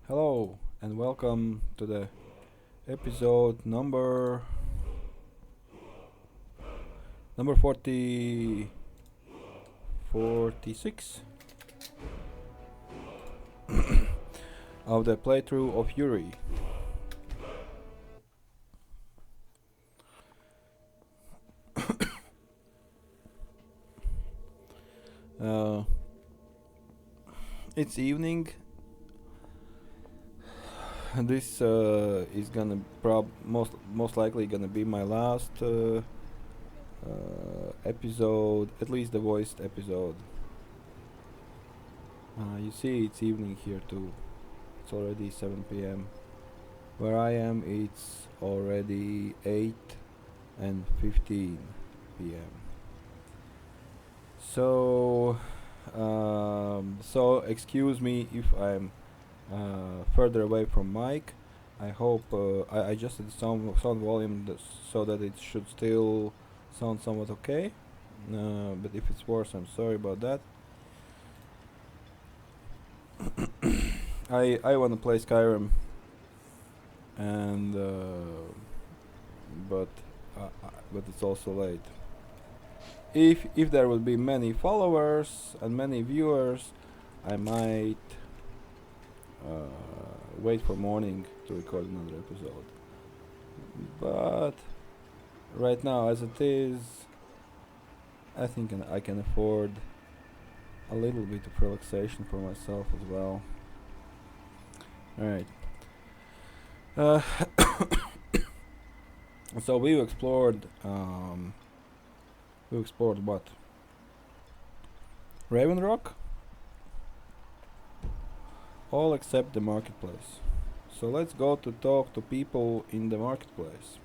Hello and welcome to the episode number 46 of the playthrough of Yuri. Uh, it's evening. This is gonna most likely gonna be my last episode, at least the voiced episode. You see, it's evening here too. It's already 7 p.m. Where I am, it's already 8:15 p.m. So excuse me if I'm further away from mic. I hope I adjusted the sound volume so that it should still sound somewhat okay. But if it's worse, I'm sorry about that. I want to play Skyrim, and but it's also late. If there will be many followers and many viewers, I might wait for morning to record another episode. But right now, as it is, I think I can afford a little bit of relaxation for myself as well. Alright. So we explored what? Raven Rock? All except the marketplace. So let's go to talk to people in the marketplace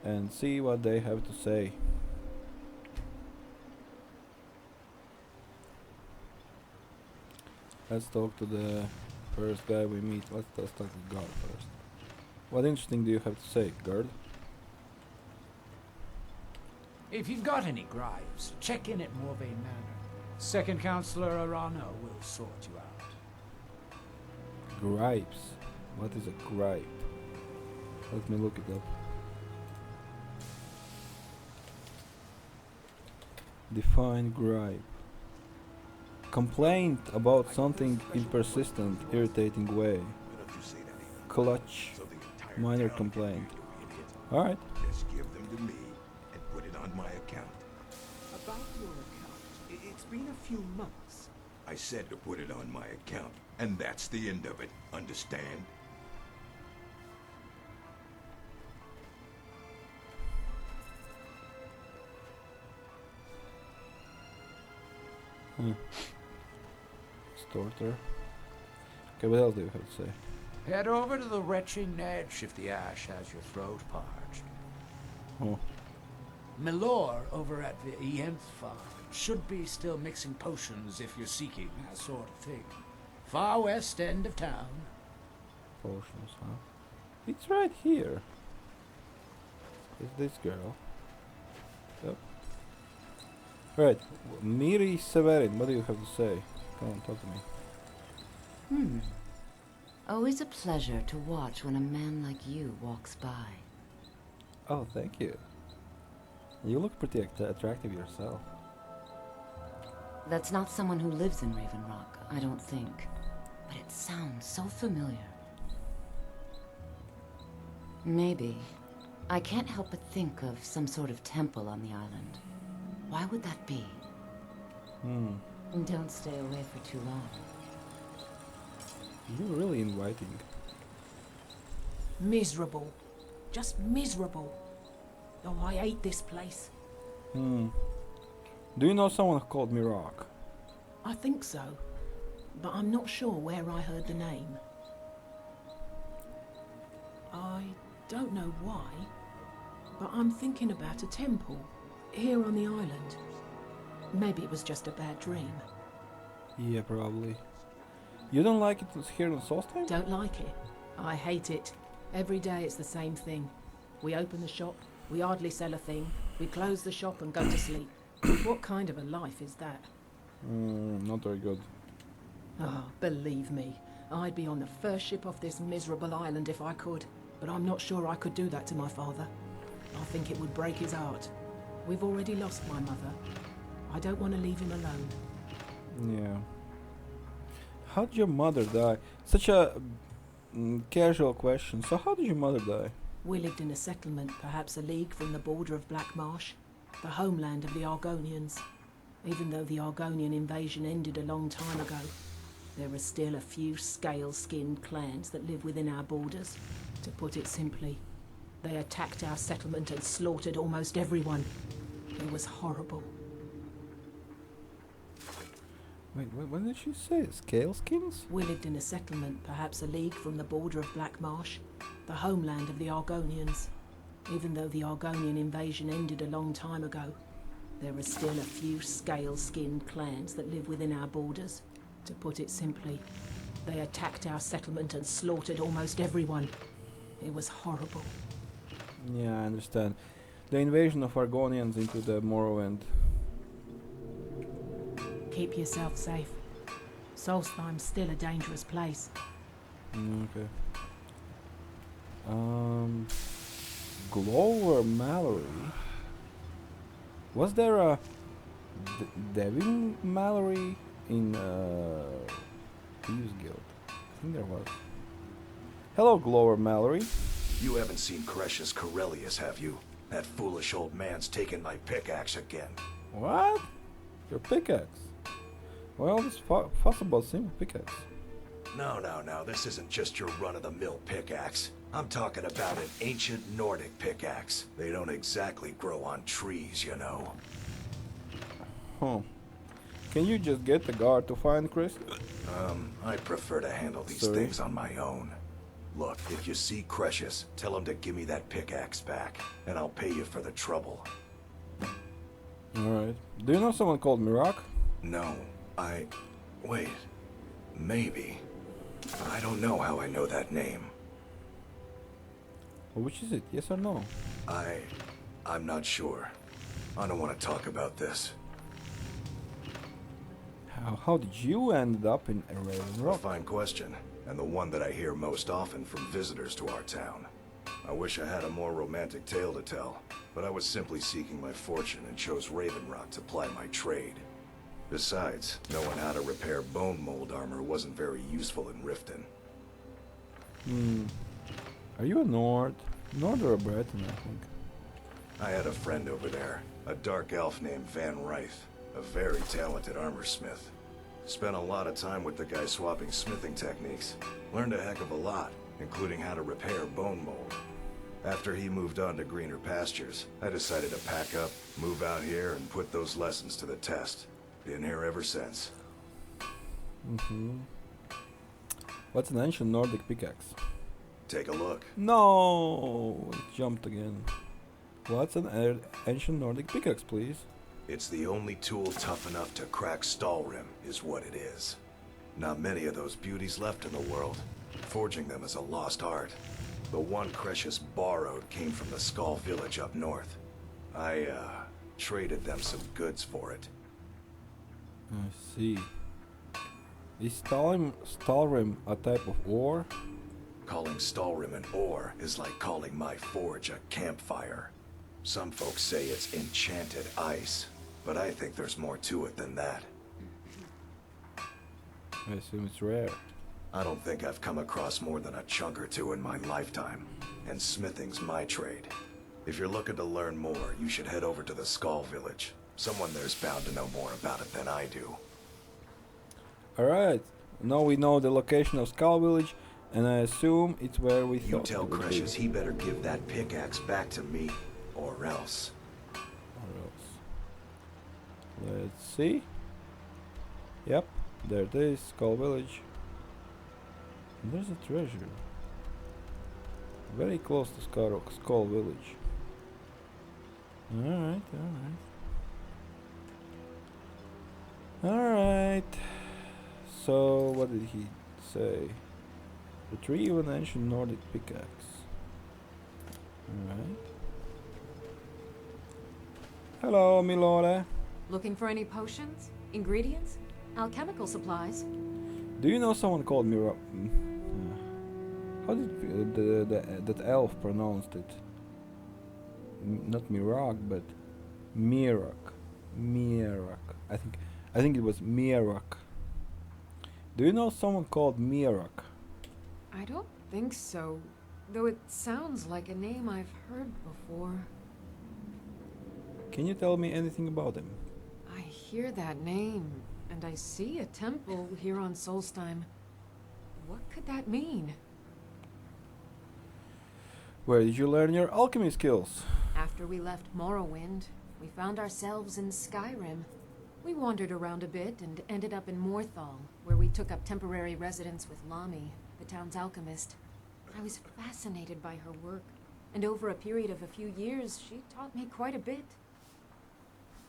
and see what they have to say. Let's talk to the first guy we meet. Let's talk to Guard first. What interesting do you have to say, Guard? If you've got any gripes, check in at Morokei Manor. Second Counselor Arano will sort you out. Gripes. What is a gripe? Let me look it up. Define gripe. Complaint about something in persistent, irritating way. Clutch. Minor complaint. Alright. Just give them to me and put it on my account. About your account, it's been a few months. I said to put it on my account, and that's the end of it. Understand? Storter. Okay, what else do you have to say? Head over to the retching edge if the ash has your throat parched. Oh. Milor over at the Enchant farm should be still mixing potions if you're seeking that sort of thing. Far west end of town. Potions, huh? It's right here. It's this girl. Yep. Right. Miri Severin, what do you have to say? Come on, talk to me. Always a pleasure to watch when a man like you walks by. Oh, thank you. You look pretty attractive yourself. That's not someone who lives in Raven Rock, I don't think. But it sounds so familiar. Maybe. I can't help but think of some sort of temple on the island. Why would that be? And don't stay away for too long. You're really inviting. Miserable. Just miserable. Oh, I hate this place. Do you know someone called Mirak? I think so. But I'm not sure where I heard the name. I don't know why, but I'm thinking about a temple here on the island. Maybe it was just a bad dream. Yeah, probably. You don't like it here in Solestheim? Don't like it. I hate it. Every day it's the same thing. We open the shop, we hardly sell a thing, we close the shop and go to sleep. What kind of a life is that? Not very good. Oh, believe me, I'd be on the first ship off this miserable island if I could, but I'm not sure I could do that to my father. I think it would break his heart. We've already lost my mother. I don't want to leave him alone. Yeah. How did your mother die? Such a casual question. So how did your mother die? We lived in a settlement, perhaps a league from the border of Black Marsh, the homeland of the Argonians. Even though the Argonian invasion ended a long time ago, there are still a few scale-skinned clans that live within our borders. To put it simply, they attacked our settlement and slaughtered almost everyone. It was horrible. Wait, what did she say? Scale skins? We lived in a settlement, perhaps a league from the border of Black Marsh, the homeland of the Argonians. Even though the Argonian invasion ended a long time ago, there are still a few scale-skinned clans that live within our borders. To put it simply, they attacked our settlement and slaughtered almost everyone. It was horrible. Yeah, I understand. The invasion of Argonians into the Morrowind. Keep yourself safe. Solestheim's still a dangerous place. Okay. Glower Mallory. Was there a Devin Mallory in Thieves Guild? I think there was. Hello, Glower Mallory. You haven't seen Cresius Corellius, have you? That foolish old man's taken my pickaxe again. What? Your pickaxe? Well, this possible simple pickaxe. No, this isn't just your run-of-the-mill pickaxe. I'm talking about an ancient Nordic pickaxe. They don't exactly grow on trees, you know. Huh. Can you just get the guard to find Chris? I prefer to handle these things on my own. Look, if you see Cresius, tell him to give me that pickaxe back, and I'll pay you for the trouble. Alright. Do you know someone called Mirak? No, wait. Maybe. I don't know how I know that name. Well, which is it? Yes or no? I'm not sure. I don't want to talk about this. How did you end up in Raven A Rock? fine question, and the one that I hear most often from visitors to our town. I wish I had a more romantic tale to tell, but I was simply seeking my fortune and chose Raven Rock to ply my trade. Besides, knowing how to repair bone mold armor wasn't very useful in Riften. Are you a Nord? Nord or a Breton, I think. I had a friend over there, a dark elf named Van Ryth, a very talented armor smith. Spent a lot of time with the guy swapping smithing techniques. Learned a heck of a lot, including how to repair bone mold. After he moved on to greener pastures, I decided to pack up, move out here, and put those lessons to the test. Been here ever since. What's an ancient Nordic pickaxe? Take a look. No! It jumped again. What's an ancient Nordic pickaxe, please? It's the only tool tough enough to crack Stalrim, is what it is. Not many of those beauties left in the world. Forging them is a lost art. The one Cresius borrowed came from the Skull village up north. I, traded them some goods for it. I see. Is Stalrim a type of ore? Calling Stalrim an ore is like calling my forge a campfire. Some folks say it's enchanted ice, but I think there's more to it than that. I assume it's rare. I don't think I've come across more than a chunk or two in my lifetime, and smithing's my trade. If you're looking to learn more, you should head over to the Skull village. Someone there's bound to know more about it than I do. Alright, now we know the location of Skull Village, and I assume it's where we You thought tell it would be. Cresius he better give that pickaxe back to me, or else. Let's see. Yep, there it is, Skull Village. And there's a treasure. Very close to Skull Village. Alright. Alright. So, what did he say? Retrieve an ancient Nordic pickaxe. Alright. Hello, milord. Looking for any potions? Ingredients? Alchemical supplies? Do you know someone called Mira? How did that elf pronounced it? Not Mirak, but Mirak. Mirak. I think it was Mirak. Do you know someone called Mirak? I don't think so, though it sounds like a name I've heard before. Can you tell me anything about him? I hear that name, and I see a temple here on Solestheim. What could that mean? Where did you learn your alchemy skills? After we left Morrowind, we found ourselves in Skyrim. We wandered around a bit and ended up in Morthal, where we took up temporary residence with Lami, the town's alchemist. I was fascinated by her work, and over a period of a few years, she taught me quite a bit.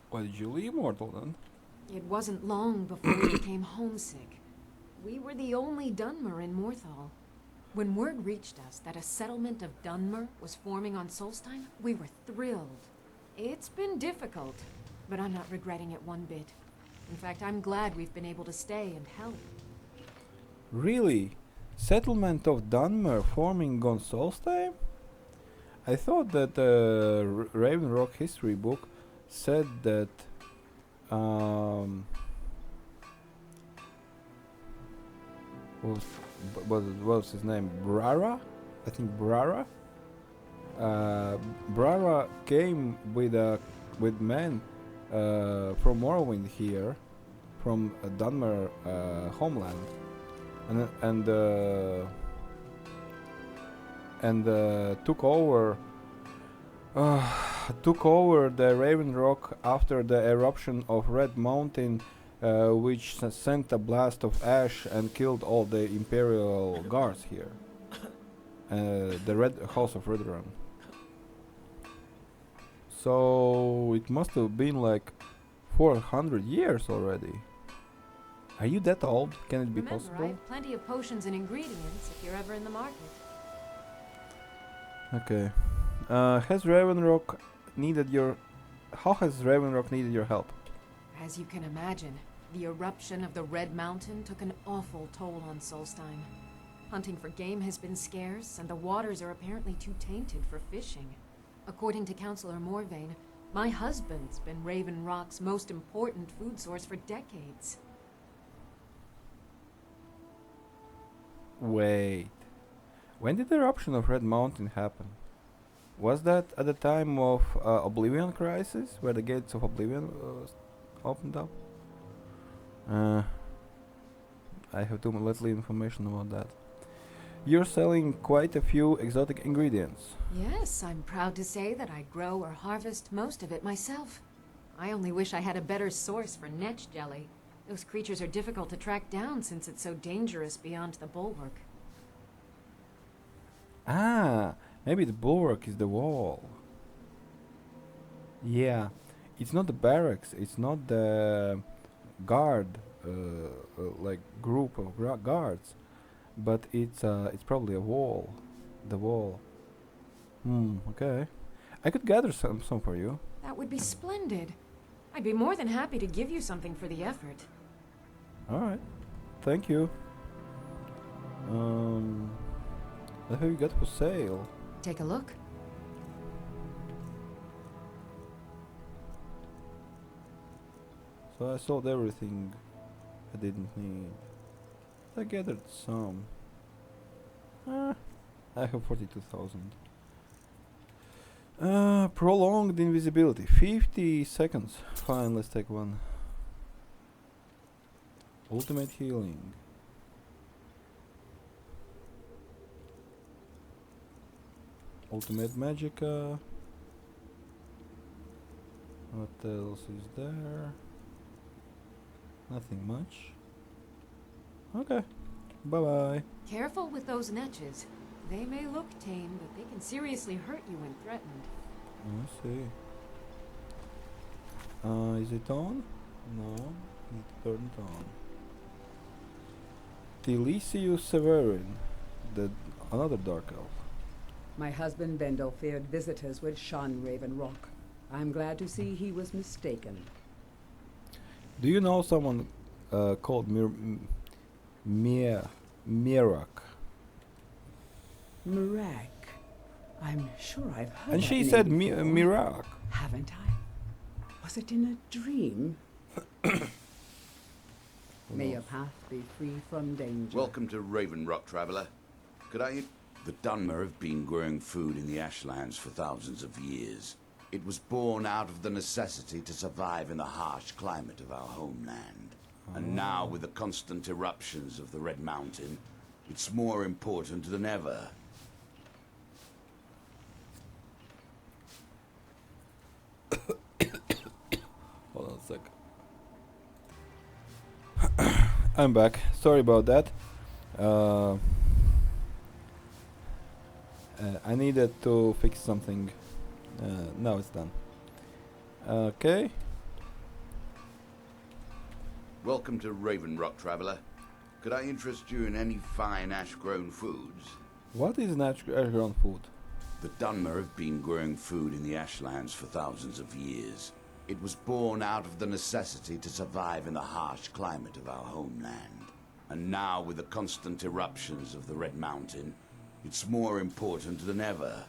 Why did you leave Mortal then? It wasn't long before we became homesick. We were the only Dunmer in Morthal. When word reached us that a settlement of Dunmer was forming on Solestheim, we were thrilled. It's been difficult, but I'm not regretting it one bit. In fact, I'm glad we've been able to stay and help. Really? Settlement of Dunmer forming on Solestheim? I thought that the Raven Rock history book said that what was his name? Brara? I think Brara. Brara came with men from Morrowind here, from Dunmer homeland, and took over the Raven Rock after the eruption of Red Mountain, which sent a blast of ash and killed all the Imperial guards here. The Red House of Redrun. So it must have been like 400 years already. Are you that old? Can it be Remember, possible? I have plenty of potions and ingredients if you're ever in the market. Okay. Has Raven Rock needed your... How has Raven Rock needed your help? As you can imagine, the eruption of the Red Mountain took an awful toll on Solestheim. Hunting for game has been scarce, and the waters are apparently too tainted for fishing. According to Councillor Morvain, my husband's been Raven Rock's most important food source for decades. Wait. When did the eruption of Red Mountain happen? Was that at the time of Oblivion Crisis, where the gates of Oblivion opened up? I have too little information about that. You're selling quite a few exotic ingredients. Yes, I'm proud to say that I grow or harvest most of it myself. I only wish I had a better source for netch jelly. Those creatures are difficult to track down since it's so dangerous beyond the bulwark. Ah, maybe the bulwark is the wall. Yeah, it's not the barracks, it's not the guard, like group of guards, but it's probably a wall. The wall. Okay. I could gather some for you. That would be splendid. I'd be more than happy to give you something for the effort. Alright. Thank you. What have you got for sale? Take a look. So I sold everything I didn't need. I gathered some. I have 42,000. Prolonged invisibility. 50 seconds. Fine, let's take one. Ultimate healing. Ultimate Magicka. What else is there? Nothing much. Okay. Bye bye. Careful with those netches. They may look tame, but they can seriously hurt you when threatened. I see. Is it on? No. It turned on. Delicious Severin. Another dark elf. My husband Bendel feared visitors would shun Raven Rock. I'm glad to see he was mistaken. Do you know someone called Mirak. Morag. I'm sure I've heard And that she name said before. Mirak. Haven't I? Was it in a dream? May your path be free from danger. Welcome to Raven Rock, traveler. Could I... The Dunmer have been growing food in the Ashlands for thousands of years. It was born out of the necessity to survive in the harsh climate of our homeland. And now, with the constant eruptions of the Red Mountain, it's more important than ever. Hold on a sec. I'm back. Sorry about that. I needed to fix something. Now it's done. Okay. Welcome to Raven Rock, traveler. Could I interest you in any fine ash-grown foods? What is natural food? The Dunmer have been growing food in the Ashlands for thousands of years. It was born out of the necessity to survive in the harsh climate of our homeland. And now, with the constant eruptions of the Red Mountain, it's more important than ever.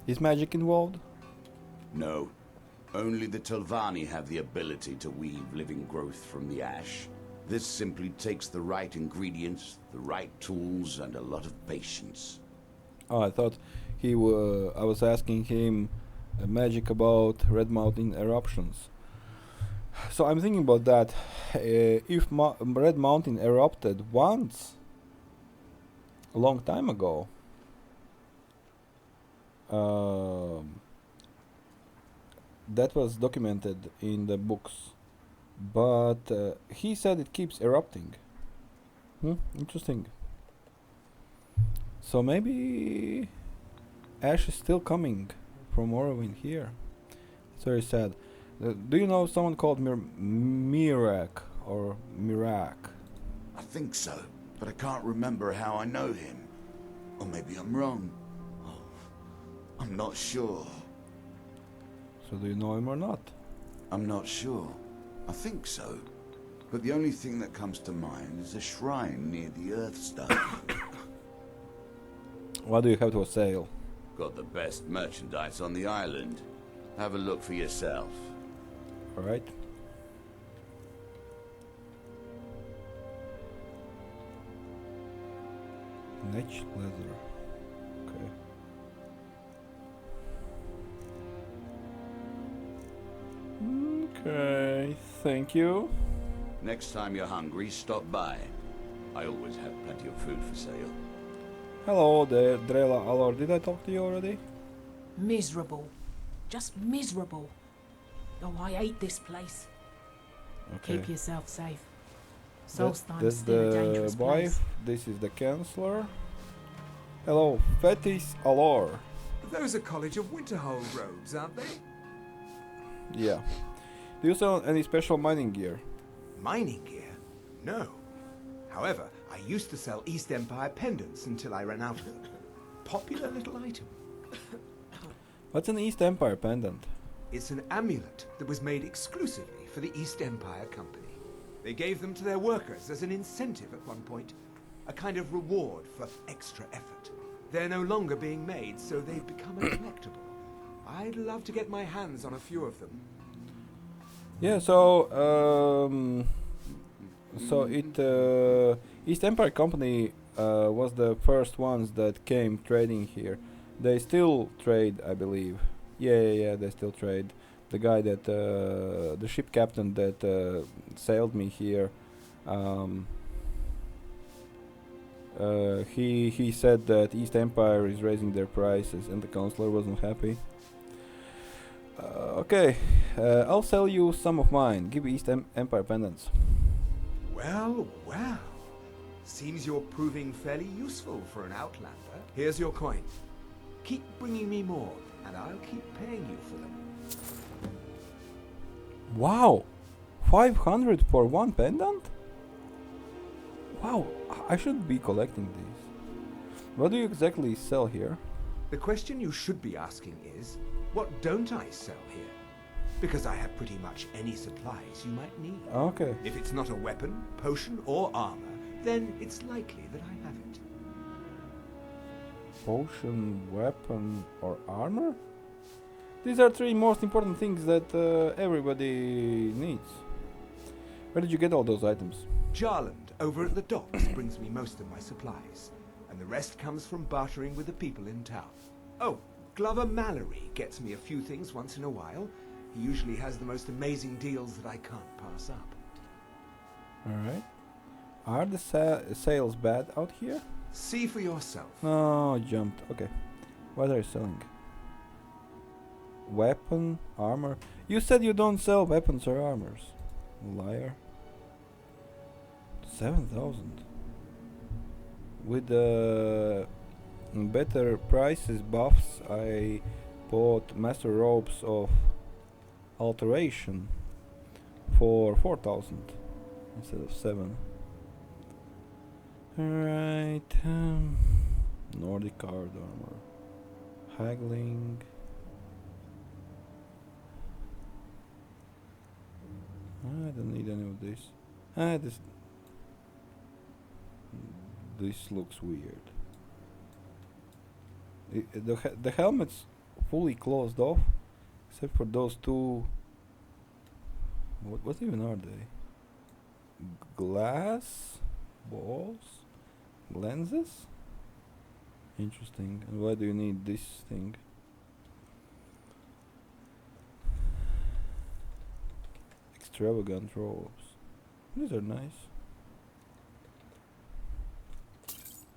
Is magic involved? No. Only the Telvanni have the ability to weave living growth from the ash. This simply takes the right ingredients, the right tools, and a lot of patience. Oh, I thought I was asking him magic about Red Mountain eruptions. So I'm thinking about that. If Red Mountain erupted once, a long time ago, that was documented in the books, but he said it keeps erupting. Interesting. So maybe ash is still coming from Morrowind here. It's very sad. Do you know someone called Mirak or Mirak? I think so, but I can't remember how I know him. Or maybe I'm wrong. Oh, I'm not sure. So do you know him or not? I'm not sure. I think so. But the only thing that comes to mind is a shrine near the Earthstone. What do you have to sale? Got the best merchandise on the island. Have a look for yourself. Alright. Netch leather. Okay. Okay, thank you. Next time you're hungry, stop by. I always have plenty of food for sale. Hello there, Drela Alor. Did I talk to you already? Miserable. Just miserable. Oh, I hate this place. Okay. Keep yourself safe. That's Solestheim's still a dangerous the wife. place. This is the counselor. Hello, Fetis Alor. Those are College of Winterhold robes, aren't they? Yeah. Do you sell any special mining gear? Mining gear? No. However, I used to sell East Empire pendants until I ran out of them. Popular little item. What's an East Empire pendant? It's an amulet that was made exclusively for the East Empire Company. They gave them to their workers as an incentive at one point. A kind of reward for extra effort. They're no longer being made, so they've become a collectible. I'd love to get my hands on a few of them. Yeah, so East Empire Company was the first ones that came trading here. They still trade, I believe. Yeah, they still trade. The guy that the ship captain that sailed me here, he said that East Empire is raising their prices, and the counselor wasn't happy. Okay, I'll sell you some of mine. Give East Empire pendants. Well. Seems you're proving fairly useful for an Outlander. Here's your coin. Keep bringing me more, and I'll keep paying you for them. Wow, 500 for one pendant? Wow, I should be collecting these. What do you exactly sell here? The question you should be asking is, what don't I sell here? because I have pretty much any supplies you might need. Okay. If it's not a weapon, potion, or armor, then it's likely that I have it. Potion, weapon, or armor? These are three most important things that everybody needs. Where did you get all those items? Jarland, over at the docks, brings me most of my supplies, and the rest comes from bartering with the people in town. Oh, Glover Mallory gets me a few things once in a while. He usually has the most amazing deals that I can't pass up. Alright. Are the sales bad out here? See for yourself. No, I jumped. Okay. What are you selling? Weapon, armor. You said you don't sell weapons or armors. Liar. 7,000. With better prices, buffs, I bought Master Robes of Alteration for 4,000 instead of 7. Alright. Nordic card armor. Haggling. I don't need any of this. This looks weird. The helmet's fully closed off, except for those two. What even are they? Glass balls, lenses. Interesting. And why do you need this thing? Extravagant robes. These are nice.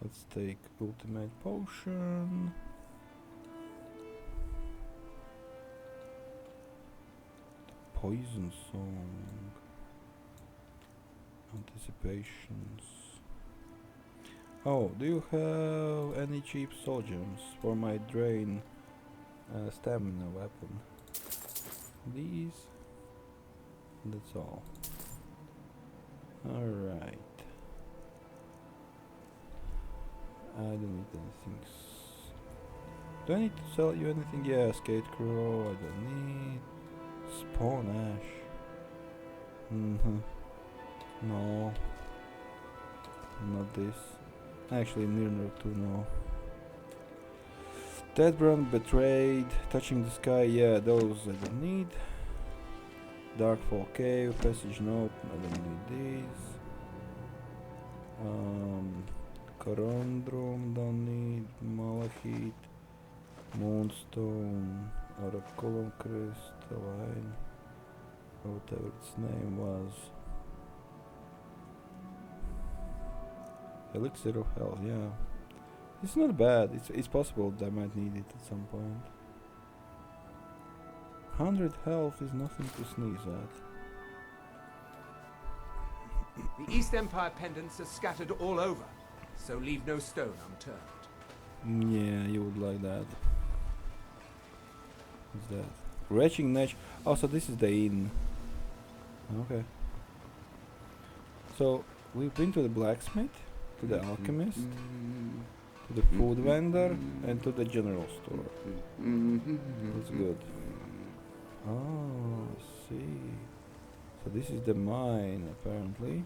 Let's take ultimate potion. Poison song. Anticipations. Oh, do you have any cheap soul gems for my drain stamina weapon? These. That's all. Alright. I don't need anything. Do I need to sell you anything? Yeah, Skate Crow, I don't need. Spawn Ash. No. Not this. Actually, Nirnur too, no. Deadbrand, Betrayed, Touching the Sky, yeah, those I don't need. Darkfall Cave, Passage Note, I don't need these. Corundrum, don't need. Malachite, Moonstone, Oraculum Crystalline, whatever its name was. Elixir of Hell, yeah. It's not bad. It's possible that I might need it at some point. 100 health is nothing to sneeze at. The East Empire pendants are scattered all over, so leave no stone unturned. Yeah, you would like that. What's that? Retching Nature. Oh, so this is the inn. Okay. So, we've been to the blacksmith, to the alchemist, to the food vendor, and to the general store. That's good. Oh, I see. So this is the mine, apparently.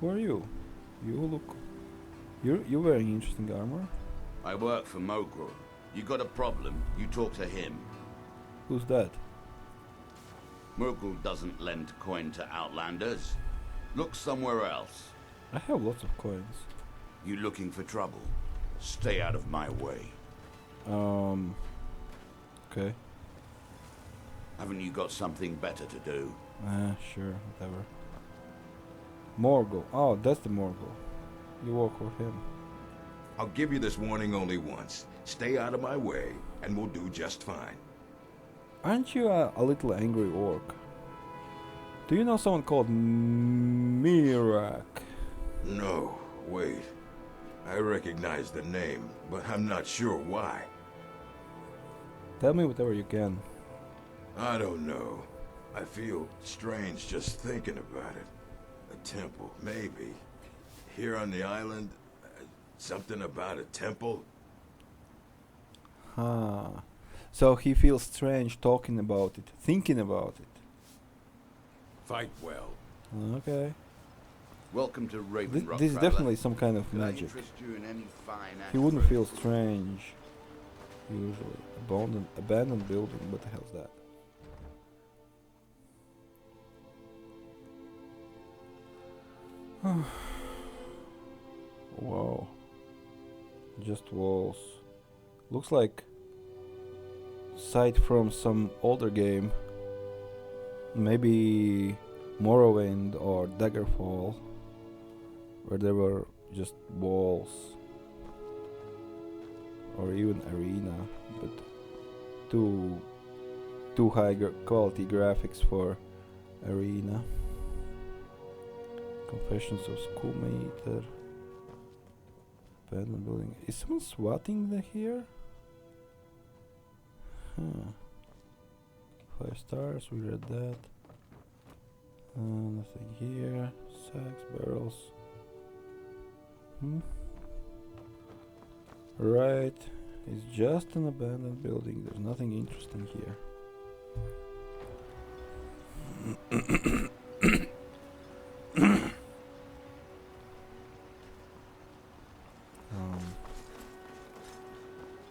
Who are you? You look... You're wearing interesting armor. I work for Mogul. You got a problem, you talk to him. Who's that? Mogul doesn't lend coin to outlanders. Look somewhere else. I have lots of coins. You looking for trouble? Stay out of my way. Okay. Haven't you got something better to do? Sure, whatever. Morgul. Oh, that's the Morgul. You work for him. I'll give you this warning only once. Stay out of my way, and we'll do just fine. Aren't you a little angry orc? Do you know someone called Mirak? No, wait. I recognize the name, but I'm not sure why. Tell me whatever you can. I don't know. I feel strange just thinking about it. A temple, maybe. Here on the island, something about a temple? Huh. So he feels strange talking about it, thinking about it. Fight well. Okay. Welcome to Raven Rock, This is traveler. definitely some kind of Could I magic. interest you in any fine He wouldn't act feel for- strange. Usually. Abandoned building. What the hell's that? Wow. Just walls. Looks like site from some older game. Maybe Morrowind or Daggerfall, where there were just walls. Or even arena, but too high quality graphics for arena. Confessions of Schoolmater. Abandoned building. Is someone swatting here? Huh. 5 stars, we read that. Nothing here. Sacks, barrels. Right. It's just an abandoned building. There's nothing interesting here.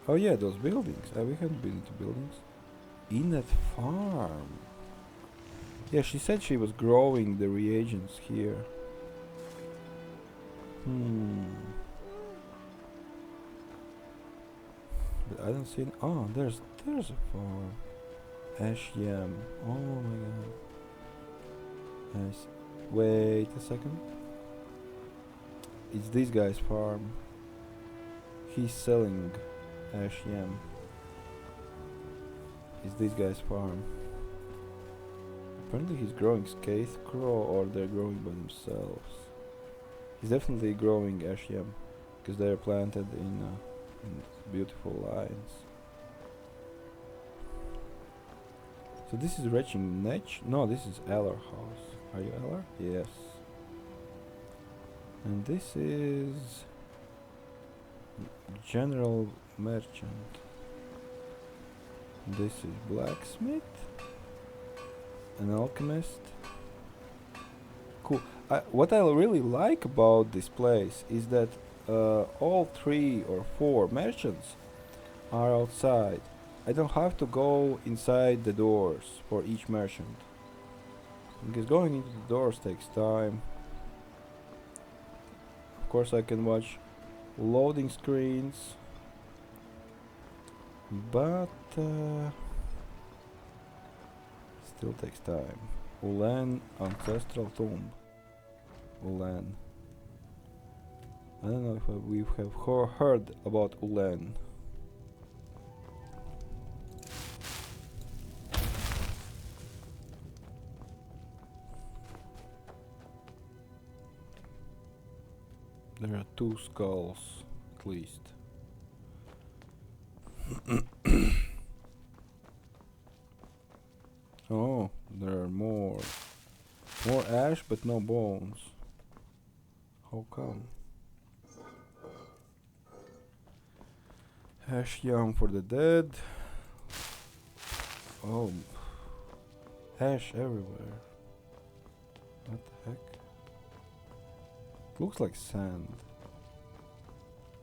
Oh yeah, those buildings. We haven't been into buildings. Innet farm. Yeah, she said she was growing the reagents here. But I don't see. Oh, there's a farm. Ash yam. Oh my god. Nice. Wait a second. It's this guy's farm. He's selling ash yam. It's this guy's farm. Apparently he's growing scarecrow, or they're growing by themselves. He's definitely growing ash yam, because they're planted in beautiful lines. So this is Retching Netch? No, this is Eller house. Are you Eller? Yes. And this is General Merchant. This is Blacksmith. An Alchemist. Cool. What I really like about this place is that all 3 or 4 merchants are outside. I don't have to go inside the doors for each merchant, because going into the doors takes time. Of course I can watch loading screens, but still takes time. Ulan Ancestral Tomb. Ulan. I don't know if we have heard about Ulan. There are 2 skulls, at least. Oh, there are more. More ash, but no bones. How come? Ash yam for the dead. Oh, ash everywhere. What the heck? Looks like sand.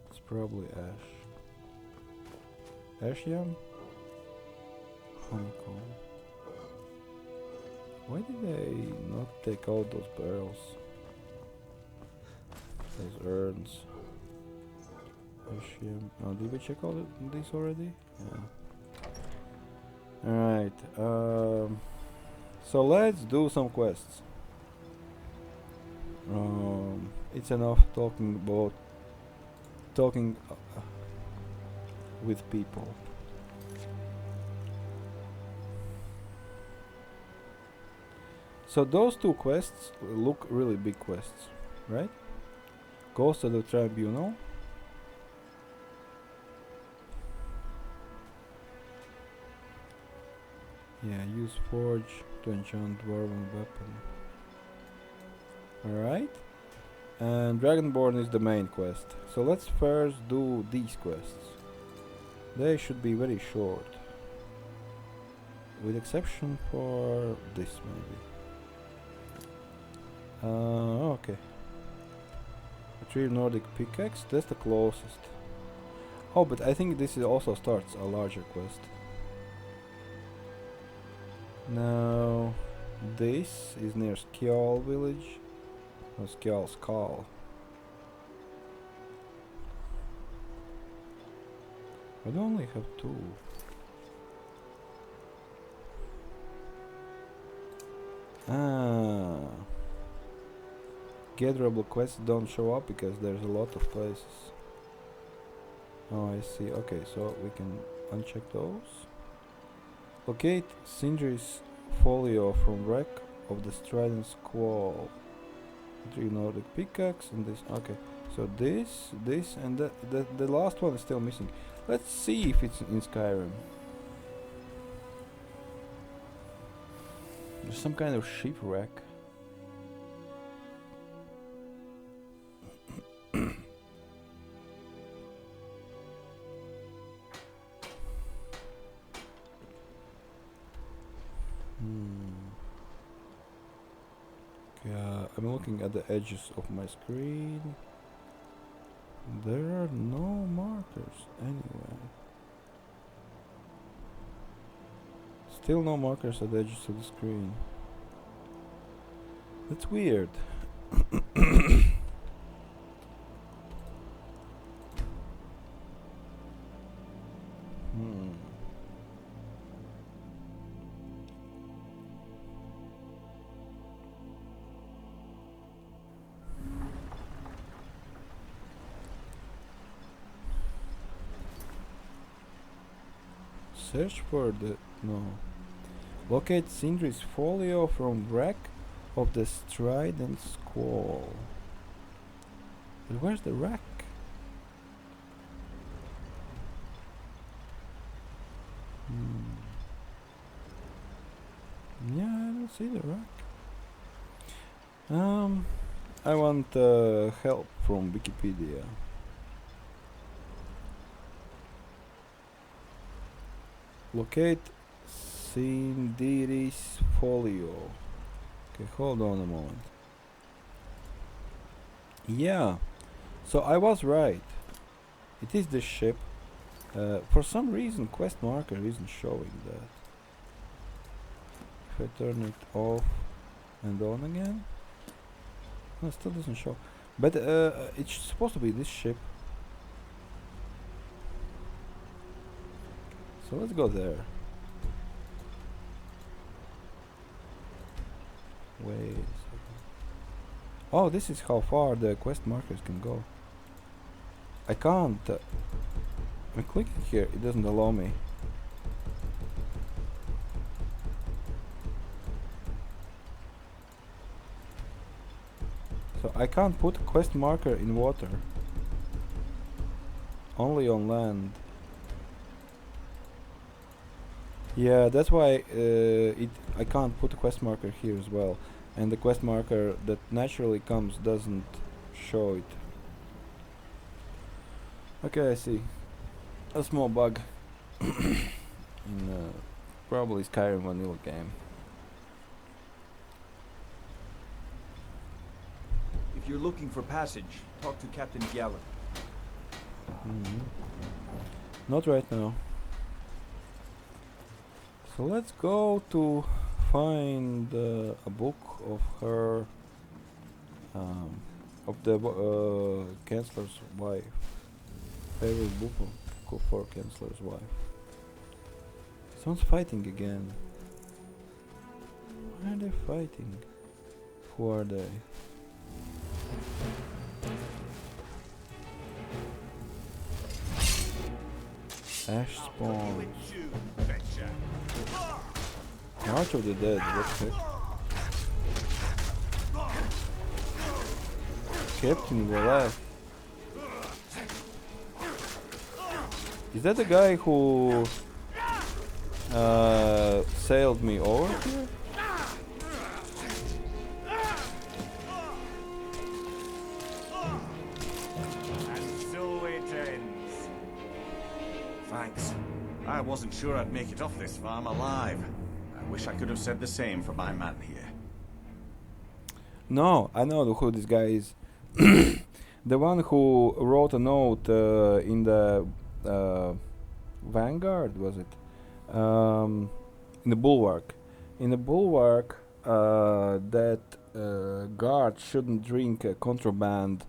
It's probably ash. Ash yam? Honeycomb. Why did they not take out those barrels? Those urns. Ash yam. Oh, did we check out this already? Yeah. Alright. So let's do some quests. It's enough talking with people. So those 2 quests look really big quests, right? Ghost of the Tribunal. Yeah, use Forge to enchant dwarven weapon. Alright. And Dragonborn is the main quest. So let's first do these quests. They should be very short. with exception for this maybe. Okay. Retrieve Nordic pickaxe, that's the closest. Oh, but I think this is also starts a larger quest. Now, this is near Skjal village. Or Skjal Skull. I do only have 2. Gatherable quests don't show up because there's a lot of places. Oh, I see. Okay, so we can uncheck those. Locate Sindri's folio from wreck of the Strident Squall. Retrieve Nordic pickaxe and this. Okay, so this, and the last one is still missing. Let's see if it's in Skyrim. There's some kind of shipwreck. I'm looking at the edges of my screen. There are no markers anywhere. Still no markers at the edges of the screen. That's weird. Search for the... no. Locate Sindri's folio from wreck of the Strident Squall. But where's the wreck? Yeah, I don't see the wreck. I want help from Wikipedia. Locate Sindri's folio. Okay, hold on a moment. Yeah, so I was right. It is this ship. For some reason, quest marker isn't showing that. If I turn it off and on again, no, it still doesn't show. But it's supposed to be this ship. So let's go there. Wait a second. Oh, this is how far the quest markers can go. I can't. I'm clicking here, it doesn't allow me. So I can't put a quest marker in water. Only on land. Yeah, that's why I can't put a quest marker here as well, and the quest marker that naturally comes doesn't show it. Okay, I see. A small bug in probably Skyrim vanilla game. If you're looking for passage, talk to Captain Gallen. Not right now. So let's go to find a book of her, of the Chancellor's wife. Favorite book for Chancellor's wife. Someone's fighting again. Why are they fighting? Who are they? Ash spawns. March of the Dead, what's it? Captain Wallach. Is that the guy who sailed me over here? And so it ends. Thanks. I wasn't sure I'd make it off this farm alive. wish I could have said the same for my man here. No, I know who this guy is. The one who wrote a note in the Vanguard, was it? In the Bulwark. In the Bulwark, that guard shouldn't drink contraband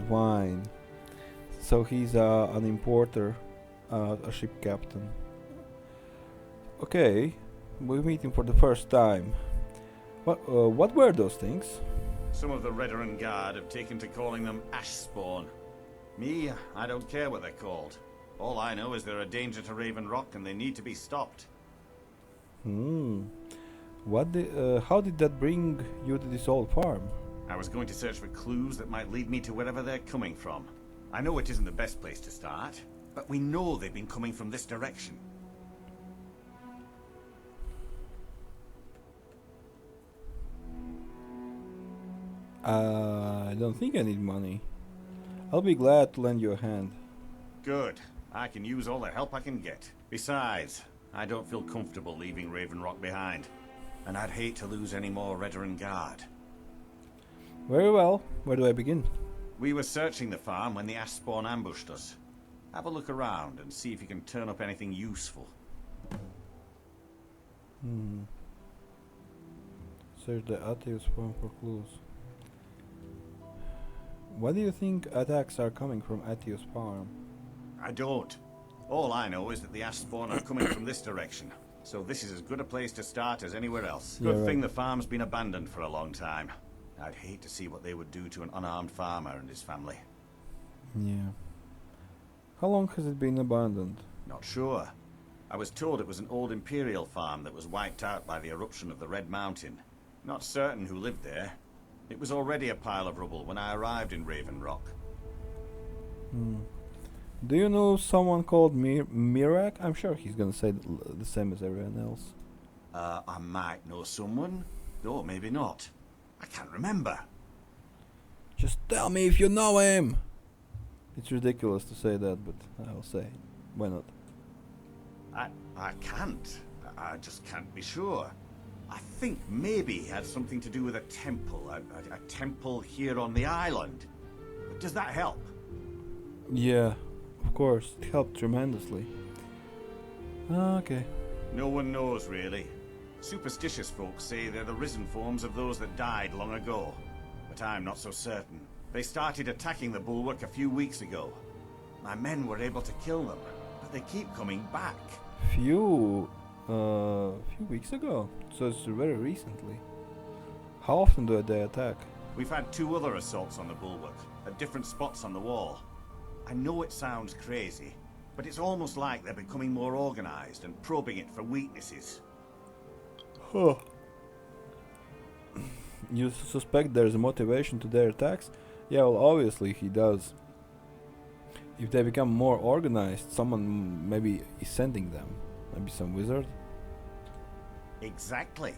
wine. So he's an importer, a ship captain. Okay, we meet him for the first time. What were those things? Some of the Redoran Guard have taken to calling them ash spawn. Me, I don't care what they're called. All I know is they're a danger to Raven Rock and they need to be stopped. How did that bring you to this old farm? I was going to search for clues that might lead me to wherever they're coming from. I know it isn't the best place to start, but we know they've been coming from this direction. I don't think I need money. I'll be glad to lend you a hand. Good. I can use all the help I can get. Besides, I don't feel comfortable leaving Raven Rock behind. And I'd hate to lose any more Redoran Guard. Very well. Where do I begin? We were searching the farm when the ash spawn ambushed us. Have a look around and see if you can turn up anything useful. Search the Atios farm for clues. Why do you think attacks are coming from Atios farm? I don't. All I know is that the ash spawn are coming from this direction. So this is as good a place to start as anywhere else. Yeah, Good thing right. the farm's been abandoned for a long time. I'd hate to see what they would do to an unarmed farmer and his family. Yeah. How long has it been abandoned? Not sure. I was told it was an old Imperial farm that was wiped out by the eruption of the Red Mountain. Not certain who lived there. It was already a pile of rubble when I arrived in Raven Rock. Do you know someone called Mirak? I'm sure he's gonna say the same as everyone else. I might know someone. Though maybe not. I can't remember. Just tell me if you know him! It's ridiculous to say that, but I'll say. Why not? I can't. I just can't be sure. I think maybe he had something to do with a temple. A temple here on the island. But does that help? Yeah, of course. It helped tremendously. Okay. No one knows, really. Superstitious folks say they're the risen forms of those that died long ago. But I'm not so certain. They started attacking the bulwark a few weeks ago. My men were able to kill them, but they keep coming back. Few weeks ago. So it's very recently. How often do they attack? We've had 2 other assaults on the bulwark, at different spots on the wall. I know it sounds crazy, but it's almost like they're becoming more organized and probing it for weaknesses. Huh. You suspect there's a motivation to their attacks? Yeah, well, obviously he does. If they become more organized, someone maybe is sending them. Maybe some wizard? Exactly.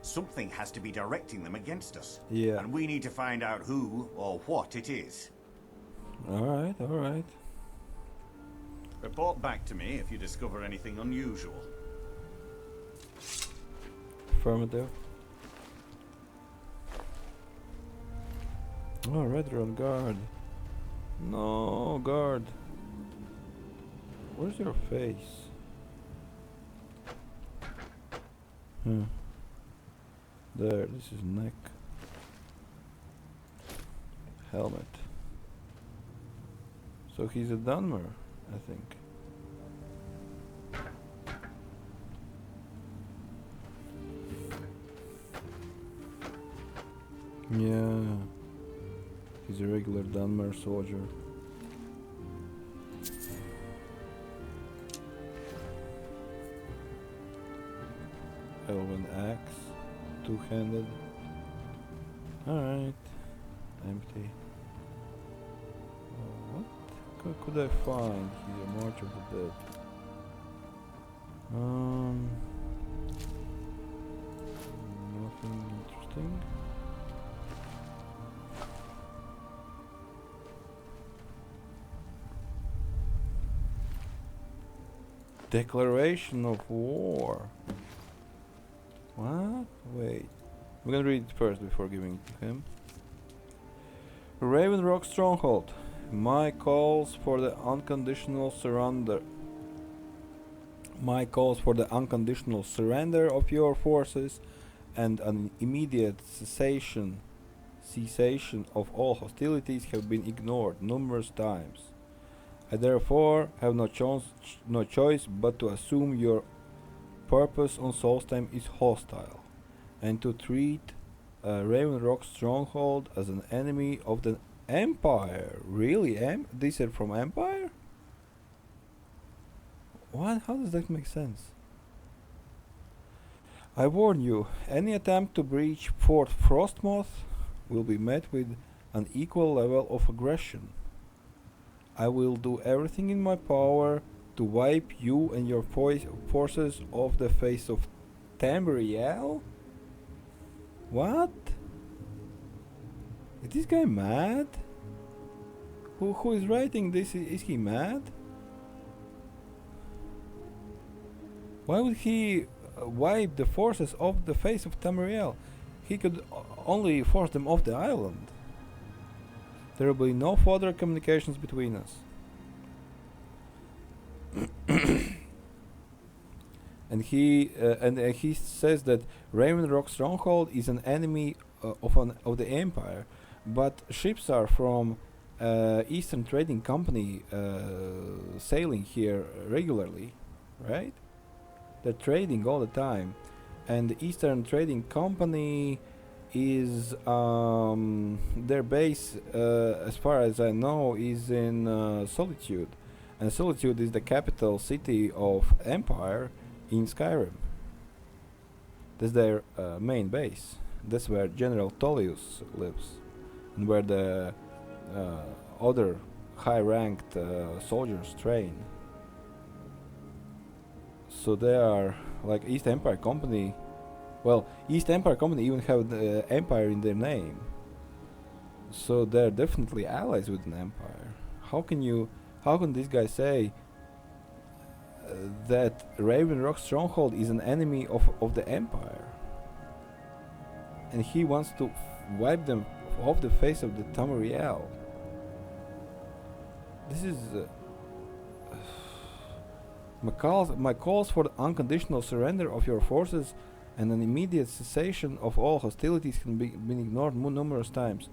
Something has to be directing them against us. Yeah. And we need to find out who or what it is. Alright, alright. Report back to me if you discover anything unusual. Affirmative. Oh, Red Road guard. No, guard. Where's your face? There, this is neck. Helmet. So he's a Dunmer, I think. Yeah. He's a regular Dunmer soldier. Elven axe. Two-handed. Alright. Empty. What could I find here? March of the Dead. Nothing interesting. Declaration of war. What? Wait. I'm gonna read it first before giving it to him. Raven Rock Stronghold. My calls for the unconditional surrender. My calls for the unconditional surrender of your forces and an immediate cessation of all hostilities have been ignored numerous times. I therefore have no choice but to assume your purpose on Solestheim is hostile, and to treat Raven Rock Stronghold as an enemy of the Empire. Really? They said from Empire? What? How does that make sense? I warn you, any attempt to breach Fort Frostmoth will be met with an equal level of aggression. I will do everything in my power to wipe you and your forces off the face of Tamriel? What? Is this guy mad? Who is writing this? Is he mad? Why would he wipe the forces off the face of Tamriel? He could only force them off the island. There will be no further communications between us. And he says that Raven Rock Stronghold is an enemy of the Empire, but ships are from Eastern Trading Company sailing here regularly, right? They're trading all the time, and the Eastern Trading Company is their base, as far as I know, is in Solitude, and Solitude is the capital city of Empire in Skyrim. That's their main base. That's where General Tullius lives, and where the other high-ranked soldiers train. So they are like East Empire Company. Well, East Empire Company even have the Empire in their name. So they're definitely allies with an Empire. How can this guy say that Raven Rock Stronghold is an enemy of the Empire? And he wants to wipe them off the face of the Tamriel. This is... my calls for the unconditional surrender of your forces and an immediate cessation of all hostilities have been ignored numerous times.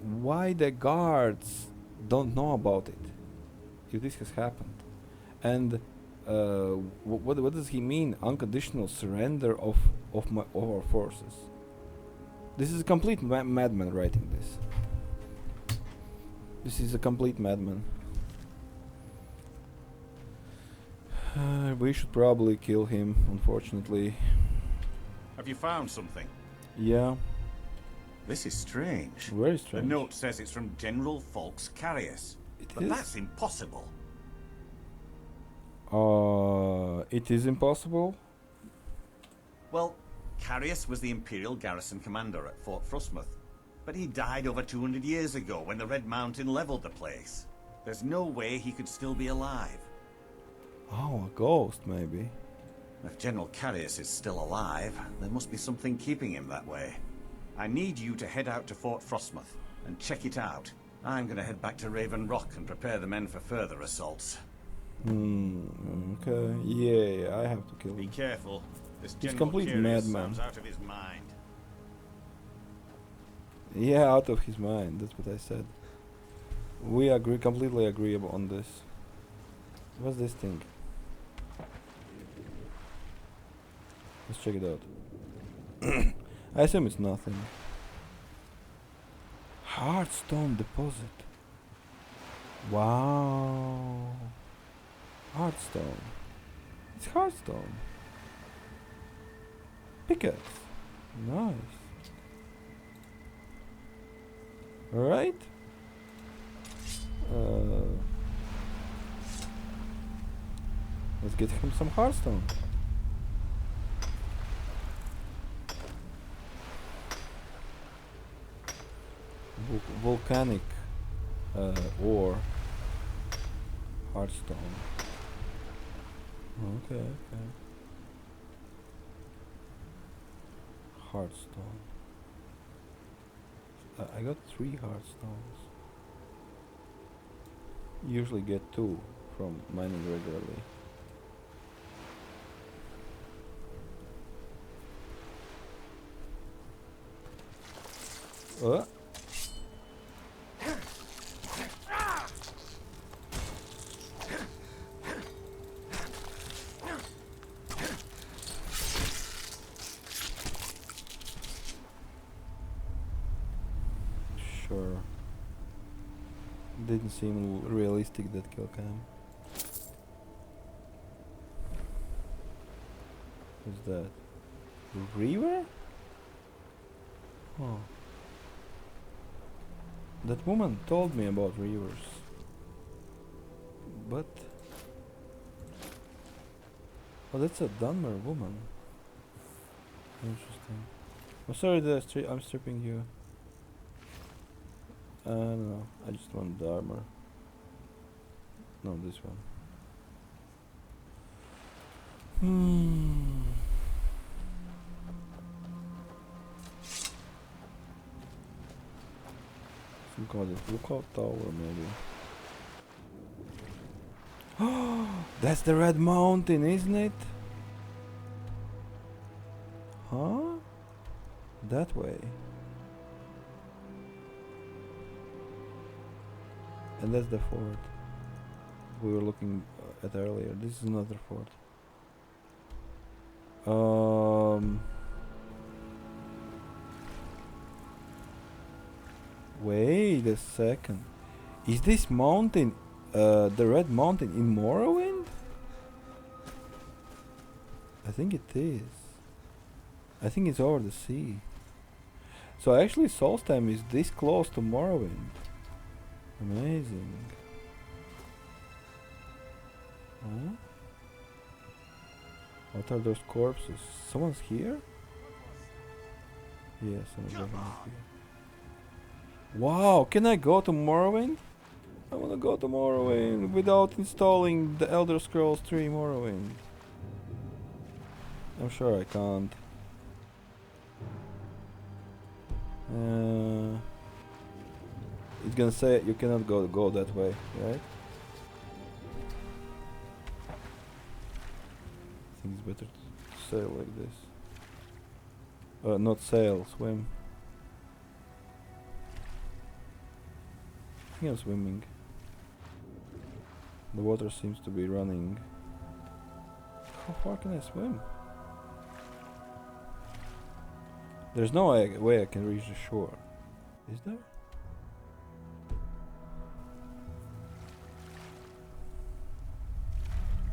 Why the guards don't know about it, if this has happened? And what does he mean, unconditional surrender of our forces? This is a complete madman writing this. This is a complete madman. We should probably kill him, unfortunately. Have you found something? Yeah. This is strange. Very strange. The note says it's from General Folks Carius. But that's impossible. It is impossible? Well, Carius was the Imperial garrison commander at Fort Frostmoth, but he died over 200 years ago when the Red Mountain leveled the place. There's no way he could still be alive. Oh, a ghost, maybe. If General Carius is still alive, there must be something keeping him that way. I need you to head out to Fort Frostmoth and check it out. I'm gonna head back to Raven Rock and prepare the men for further assaults. Okay. Yeah, I have to kill him. Be careful. This He's General complete Carius madman. sounds out of his mind. Yeah, out of his mind. That's what I said. We completely agree on this. What's this thing? Let's check it out. I assume it's nothing. Heartstone deposit. Wow. Heartstone. It's Heartstone. Pickaxe. Nice. Alright. Let's get him some Heartstone. Volcanic ore. Heartstone. Okay, okay. Heartstone. I got 3 heartstones. Usually get 2 from mining regularly. Sure. Didn't seem realistic, that kill cam. Who's that? River? Oh. That woman told me about rivers. But... oh, that's a Dunmer woman. Interesting. I'm sorry that I'm stripping you. No, I just want the armor. No, this one. Some kind of lookout tower, maybe. That's the Red Mountain, isn't it? Huh? That way. And that's the fort we were looking at earlier. This is another fort. Wait a second. Is this mountain, the Red Mountain, in Morrowind? I think it is. I think it's over the sea. So actually Solestheim is this close to Morrowind. Amazing. Huh? What are those corpses? Someone's here? Yeah, someone's definitely here. Wow, can I go to Morrowind? I wanna go to Morrowind without installing the Elder Scrolls 3 Morrowind. I'm sure I can't. It's gonna say you cannot go that way, right? I think it's better to sail like this. Not sail, swim. I think I'm swimming. The water seems to be running. How far can I swim? There's no way I can reach the shore. Is there?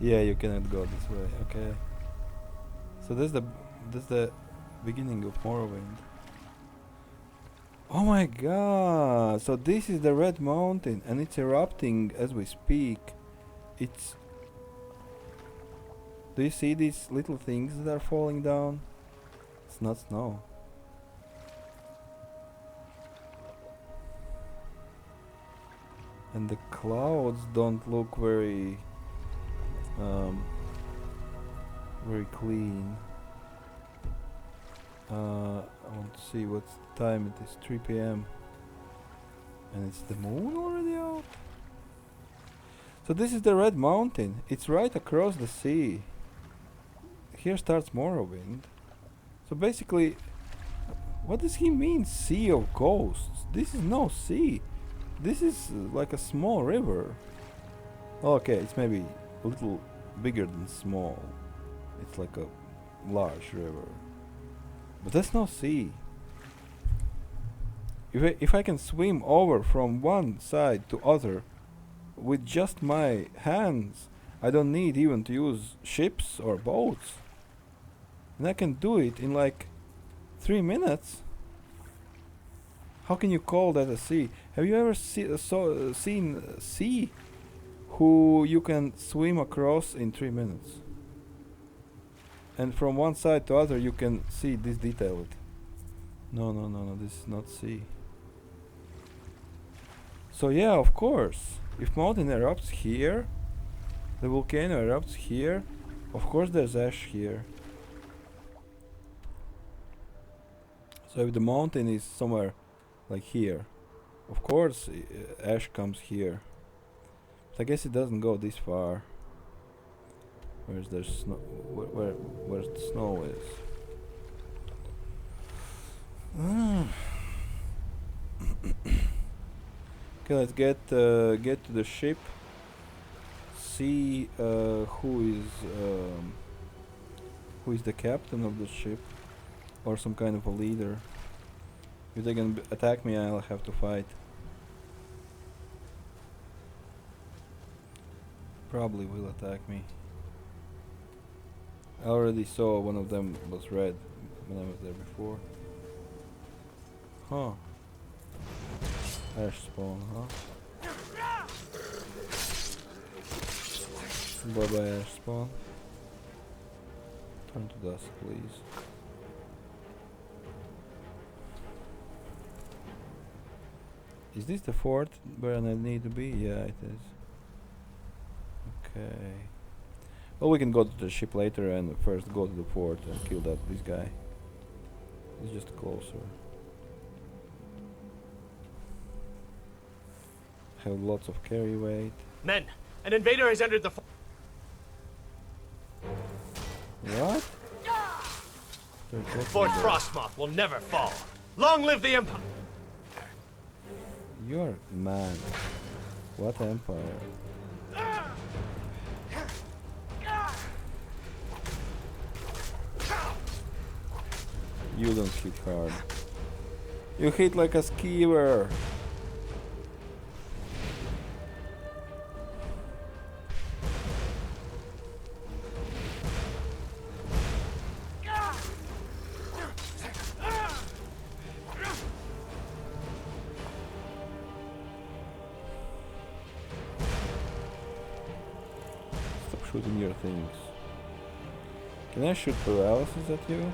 Yeah, you cannot go this way. Okay. So that's the beginning of Morrowind. Oh my god! So this is the Red Mountain and it's erupting as we speak. It's... do you see these little things that are falling down? It's not snow. And the clouds don't look very very clean. I want to see what time it is. 3 p.m. and it's the moon already out. So this is the Red Mountain. It's right across the sea. Here starts Morrowind. So basically, what does he mean, Sea of Ghosts? This is no sea. This is like a small river. Okay, it's maybe a little bigger than small. It's like a large river. But that's no sea. If I can swim over from one side to other with just my hands, I don't need even to use ships or boats. And I can do it in like 3 minutes. How can you call that a sea? Have you ever seen a sea who you can swim across in 3 minutes? And from one side to other you can see this detailed. No, this is not sea. So yeah, of course, if mountain erupts here, the volcano erupts here, Of course there's ash here. So if the mountain is somewhere like here, of course ash comes here. But I guess it doesn't go this far. Where's the snow? Where the snow is? Okay, let's get to the ship. See who is the captain of the ship, or some kind of a leader. If they can attack me, I'll have to fight. Probably will attack me. I already saw one of them was red when I was there before. Huh. Ash spawn, huh? Bye bye ash spawn. Turn to dust, please. Is this the fort where I need to be? Yeah, it is. Okay. Well, we can go to the ship later and first go to the fort and kill this guy. He's just closer. Have lots of carry weight. Men, an invader has entered the fort. What? Fort Frostmoth will never fall. Long live the Empire! You're mad. What empire? You don't hit hard. You hit like a skeever. Stop shooting your things. Can I shoot paralysis at you?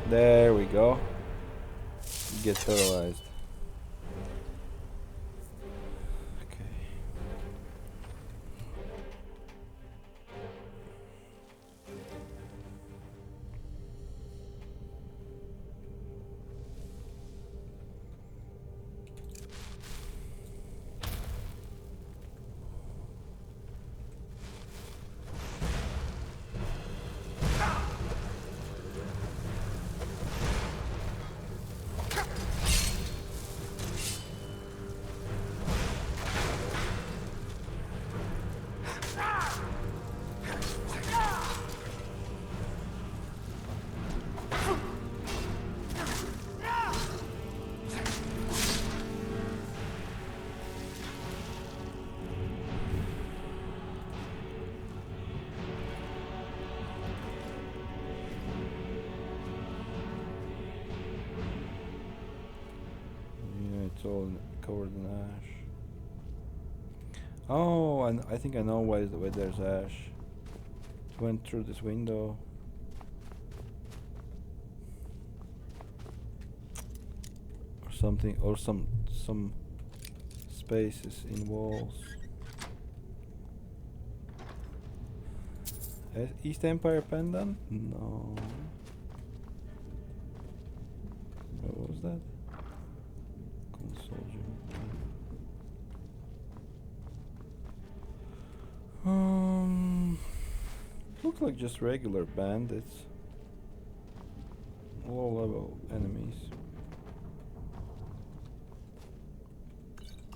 There we go. Get paralyzed. Okay. It's all covered in ash. Oh, and I think I know why there's ash. It went through this window. Or something, or some spaces in walls. East Empire pendant? No. What was that? Soldier. Look like just regular bandits. Low level enemies.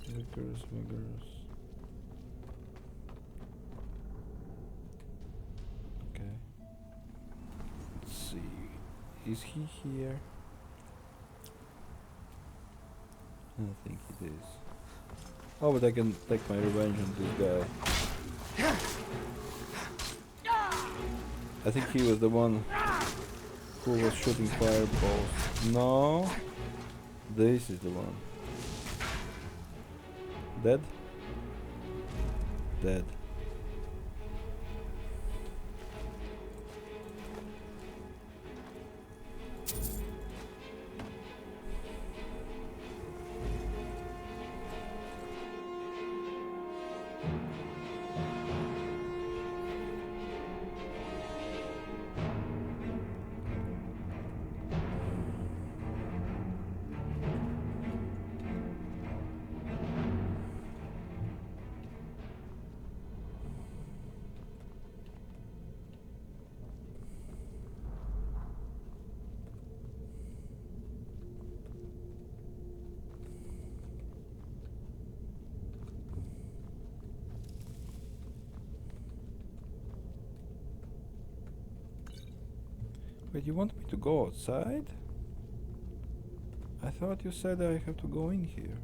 Vigorous. Okay. Let's see. Is he here? I think it is. Oh, but I can take my revenge on this guy. I think he was the one who was shooting fireballs. No, this is the one. Dead? Dead. Wait, you want me to go outside? I thought you said I have to go in here.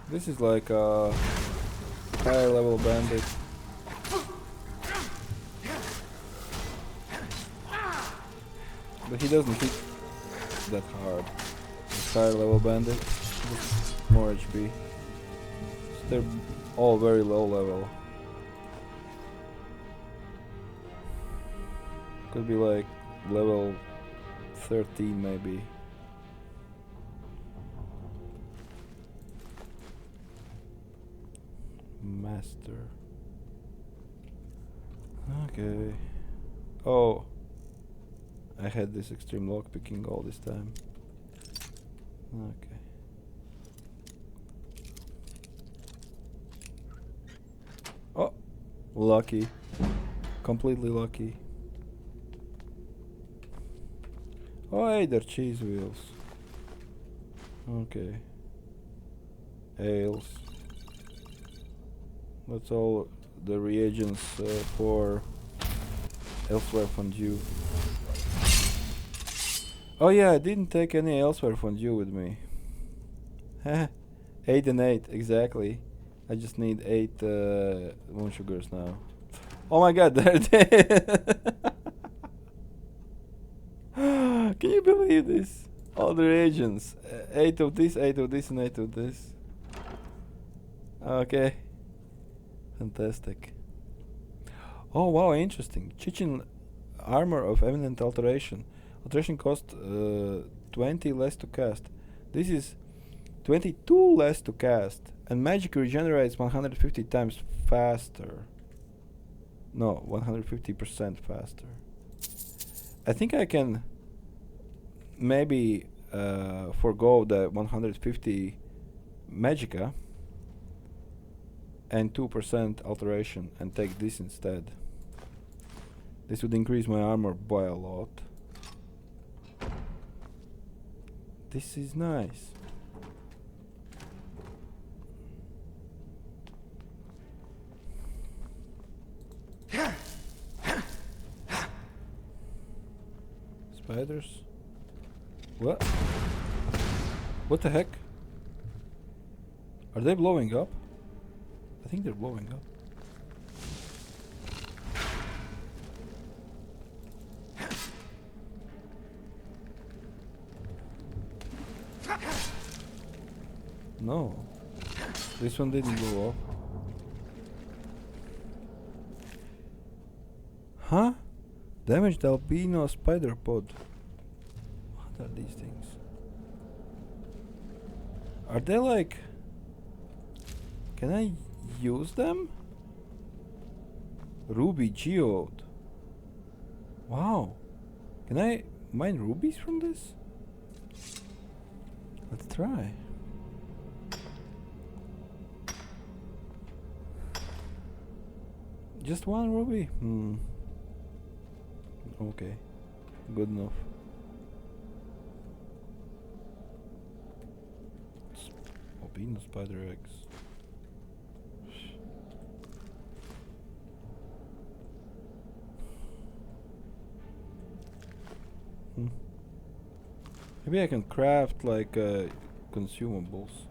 This is like a higher level bandit. But he doesn't hit that hard. This higher level bandit, just more HP. So they're all very low level. Could be like level 13 maybe. Master. Okay. Oh, I had this extreme lockpicking all this time. Okay. Oh, lucky. Completely lucky. Oh, hey, they're cheese wheels. Okay. Ales. That's all the reagents for elsewhere fondue. Oh yeah, I didn't take any elsewhere fondue with me. 8 and 8, exactly. I just need 8 moon sugars now. Oh my god, they're dead! Can you believe this? All the reagents. 8 of this, 8 of this, and 8 of this. Okay. Fantastic. Oh wow, interesting. Chichin armor of eminent alteration. Alteration cost 20 less to cast. This is 22 less to cast. And magic regenerates 150 times faster. No, 150% faster. I think I can maybe forgo the 150 Magicka and 2% alteration and take this instead. This would increase my armor by a lot. This is nice. Spiders? What? What the heck? Are they blowing up? I think they're blowing up. No. This one didn't blow up. Huh? Damaged albino spider pod. What are these things? Are they like... Can I use them? Ruby geode. Wow. Can I mine rubies from this? Let's try. Just one ruby? Okay. Good enough. Albino spider eggs. Maybe I can craft like consumables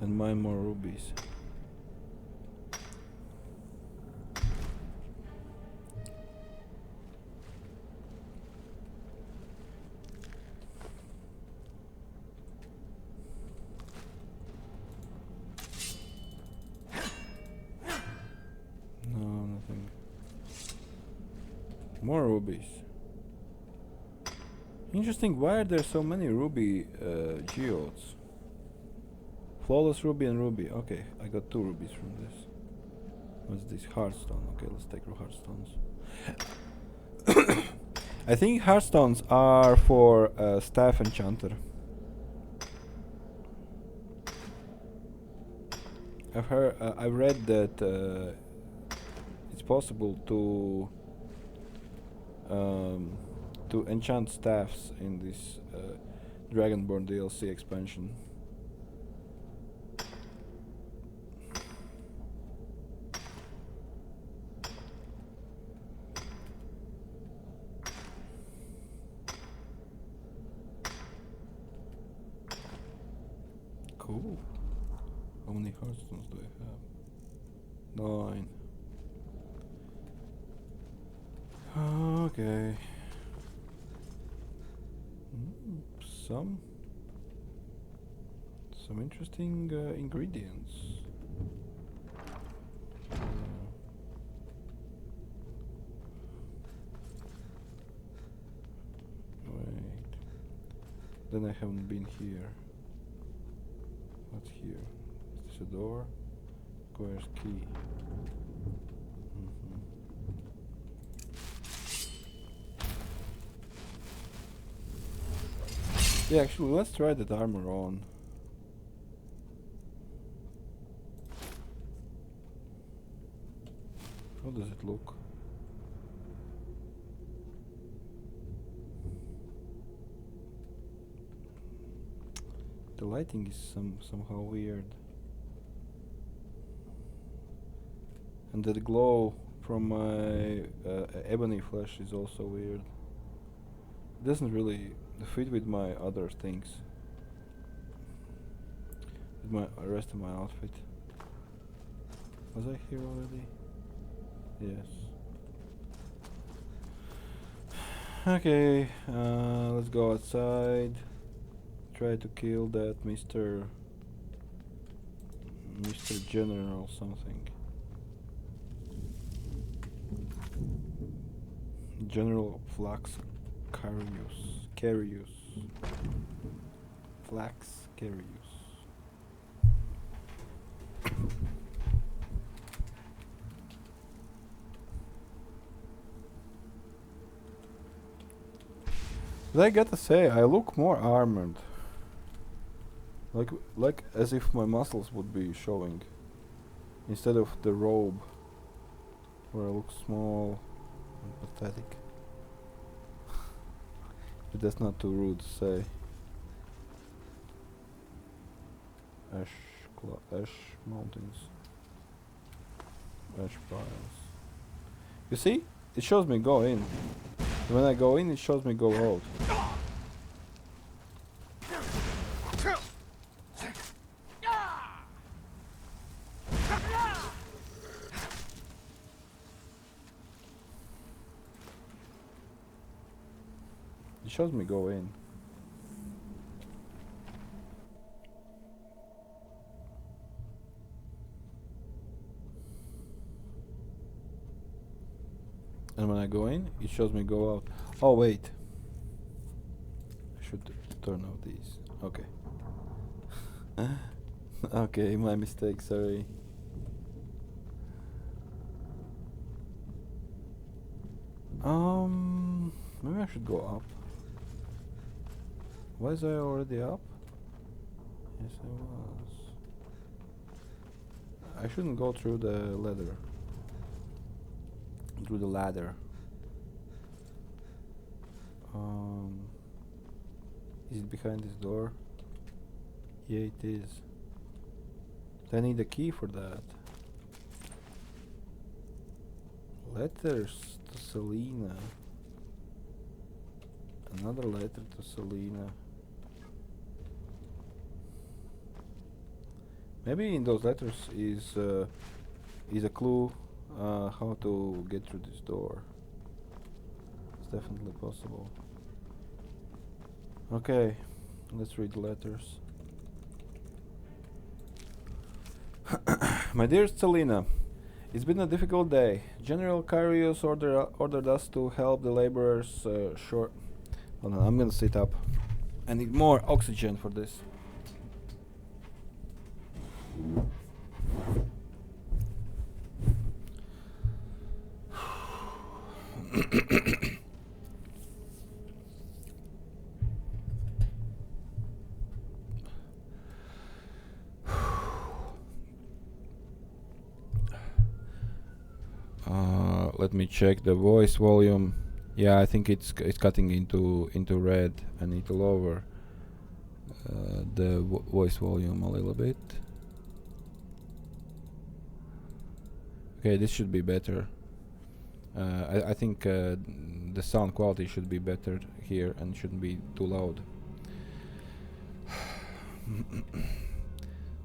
and mine more rubies. No, nothing. More rubies. Interesting, why are there so many ruby geodes? Flawless ruby and ruby. Okay, I got 2 rubies from this. What's this? Hearthstone. Okay, let's take hearthstones. I think hearthstones are for staff enchanter. I've read that it's possible to enchant staffs in this Dragonborn DLC expansion. Cool. How many heartstones do I have? 9. Okay. Some interesting ingredients. Wait. Then I haven't been here. What's here? Is this a door? Requires key. Yeah, actually, let's try that armor on. How does it look? The lighting is somehow weird. And the glow from my ebony flesh is also weird. It doesn't really fit with my other things. With my rest of my outfit. Was I here already? Yes. Okay, let's go outside. Try to kill that Mr. General something. General Flax Carius. Flax Carius. But I gotta say, I look more armored. Like as if my muscles would be showing. Instead of the robe. Where I look small and pathetic. But that's not too rude to say. Ash mountains. Ash piles. You see? It shows me go in. When I go in, it shows me go out. It shows me go in. And when I go in, it shows me go out. Oh wait. I should turn off these. Okay. Okay, my mistake, sorry. Maybe I should go up. Was I already up? Yes, I was. I shouldn't go through the ladder. Through the ladder. Is it behind this door? Yeah, it is. I need a key for that. Letters to Selena. Another letter to Selena. Maybe in those letters is a clue how to get through this door. It's definitely possible. Okay, let's read the letters. My dear Selena, it's been a difficult day. General Carius ordered us to help the laborers short. Hold on, I'm gonna sit up. I need more oxygen for this. Let me check the voice volume. Yeah, I think it's cutting into red. I need to lower. the voice volume a little bit. Okay, this should be better. I think the sound quality should be better here and shouldn't be too loud.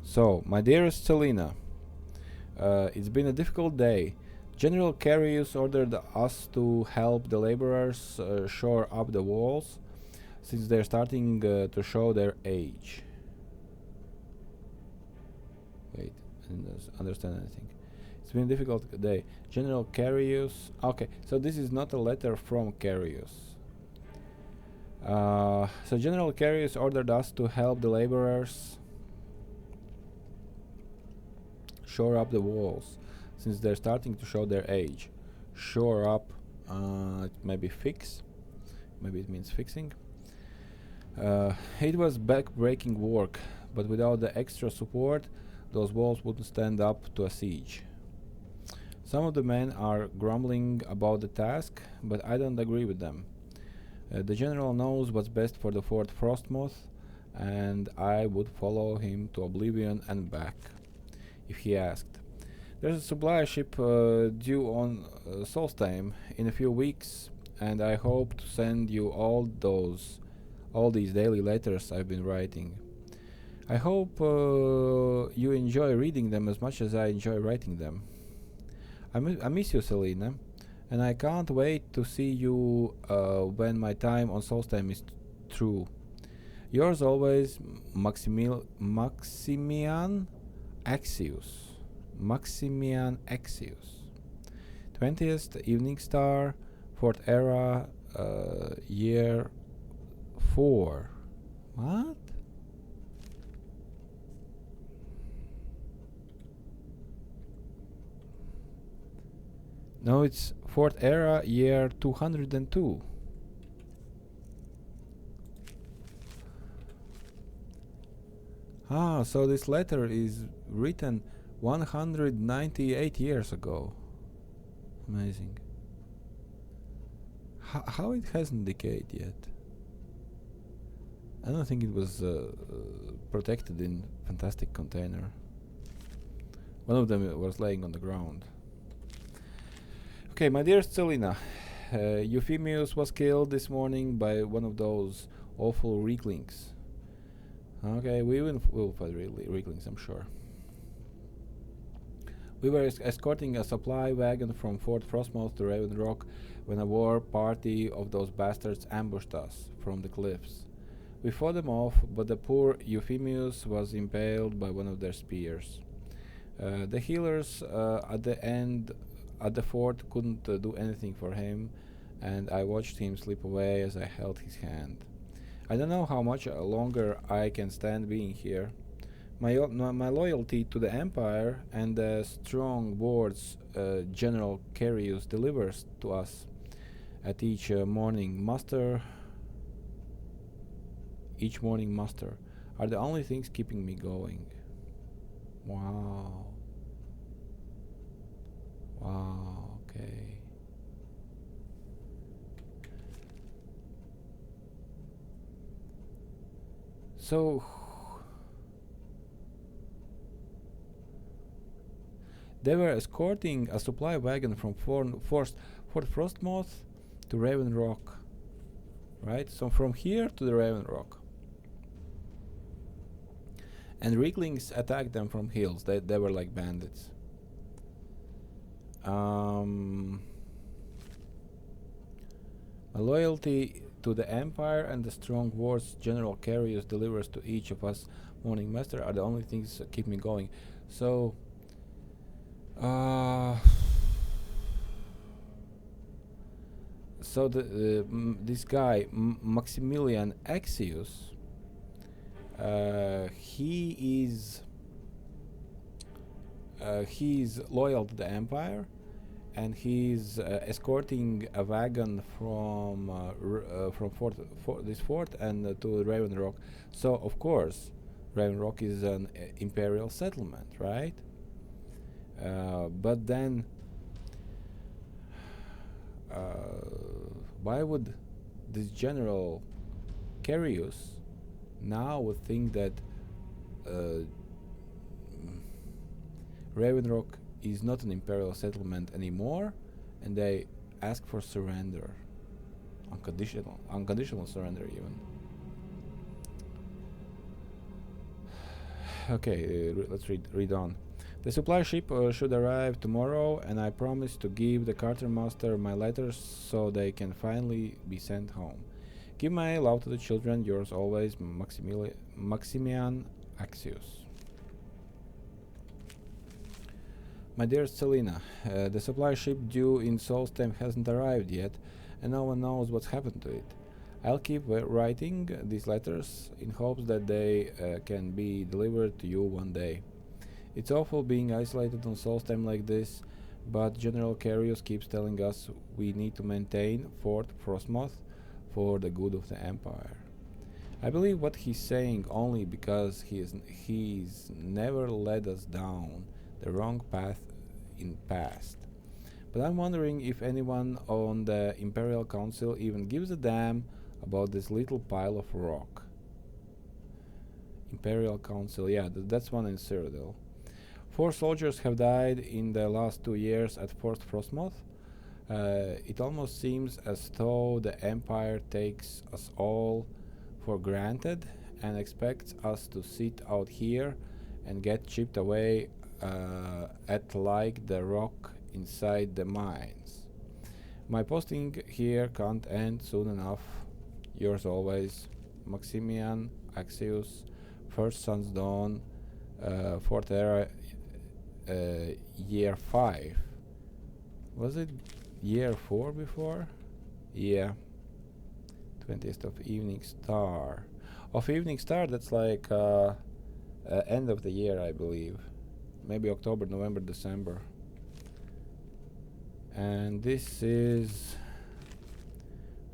So, my dearest Selena, it's been a difficult day. General Carius ordered us to help the laborers shore up the walls, since they're starting to show their age. Wait, I didn't understand anything. It's been a difficult day. General Carius. Okay, so this is not a letter from Carius. So General Carius ordered us to help the laborers shore up the walls, since they're starting to show their age. Shore up, maybe fix. Maybe it means fixing. It was back-breaking work, but without the extra support, those walls wouldn't stand up to a siege. Some of the men are grumbling about the task, but I don't agree with them. The general knows what's best for the Fort Frostmoth, and I would follow him to oblivion and back, if he asked. There's a supply ship due on Solestheim in a few weeks, and I hope to send you all these daily letters I've been writing. I hope you enjoy reading them as much as I enjoy writing them. I miss you, Selena, and I can't wait to see you when my time on Solestheim is through. Yours always, Maximian Axius. Maximian Axius. 20th Evening Star, 4th Era, year 4. What? No, it's 4th Era, year 202. Ah, so this letter is written 198 years ago. Amazing. How it hasn't decayed yet? I don't think it was protected in fantastic container. One of them was laying on the ground. Okay, my dearest Selena, Euphemius was killed this morning by one of those awful Reeklings. Okay, we'll fight Reeklings, I'm sure. We were escorting a supply wagon from Fort Frostmoth to Raven Rock when a war party of those bastards ambushed us from the cliffs. We fought them off, but the poor Euphemius was impaled by one of their spears. The healers at the fort couldn't do anything for him, and I watched him slip away as I held his hand. I don't know how much longer I can stand being here. My loyalty to the Empire and the strong words General Carius delivers to us at each morning muster are the only things keeping me going. Wow. Wow, okay. So they were escorting a supply wagon from Fort Frostmoth to Raven Rock. Right? So from here to the Raven Rock. And Reeklings attacked them from hills. They were like bandits. My loyalty to the Empire and the strong words General Carius delivers to each of us Morning Master are the only things that keep me going. So this guy Maximilian Axius, he's loyal to the Empire, and he's escorting a wagon from this fort and to Raven Rock. So of course, Raven Rock is an imperial settlement, right? But then, why would this General Carius now would think that Ravenrock is not an imperial settlement anymore, and they ask for surrender, unconditional surrender even. Okay, let's read on. The supply ship should arrive tomorrow, and I promise to give the quartermaster my letters so they can finally be sent home. Give my love to the children. Yours always, Maximian Axius. My dearest Selena, the supply ship due in Solestheim hasn't arrived yet, and no one knows what's happened to it. I'll keep writing these letters in hopes that they can be delivered to you one day. It's awful being isolated on Solestheim like this, but General Carius keeps telling us we need to maintain Fort Frostmoth for the good of the Empire. I believe what he's saying only because he's never led us down the wrong path in past. But I'm wondering if anyone on the Imperial Council even gives a damn about this little pile of rock. Imperial Council, yeah, that's one in Cyrodiil. 4 soldiers have died in the last 2 years at Fort Frostmoth. It almost seems as though the Empire takes us all for granted and expects us to sit out here and get chipped away at like the rock inside the mines. My posting here can't end soon enough. Yours always, Maximian Axius, First Sun's Dawn, Fourth Era, year 5. Was it year 4 before? Yeah. 20th of Evening Star. Of Evening Star, that's like end of the year, I believe. Maybe October, November, December. And this is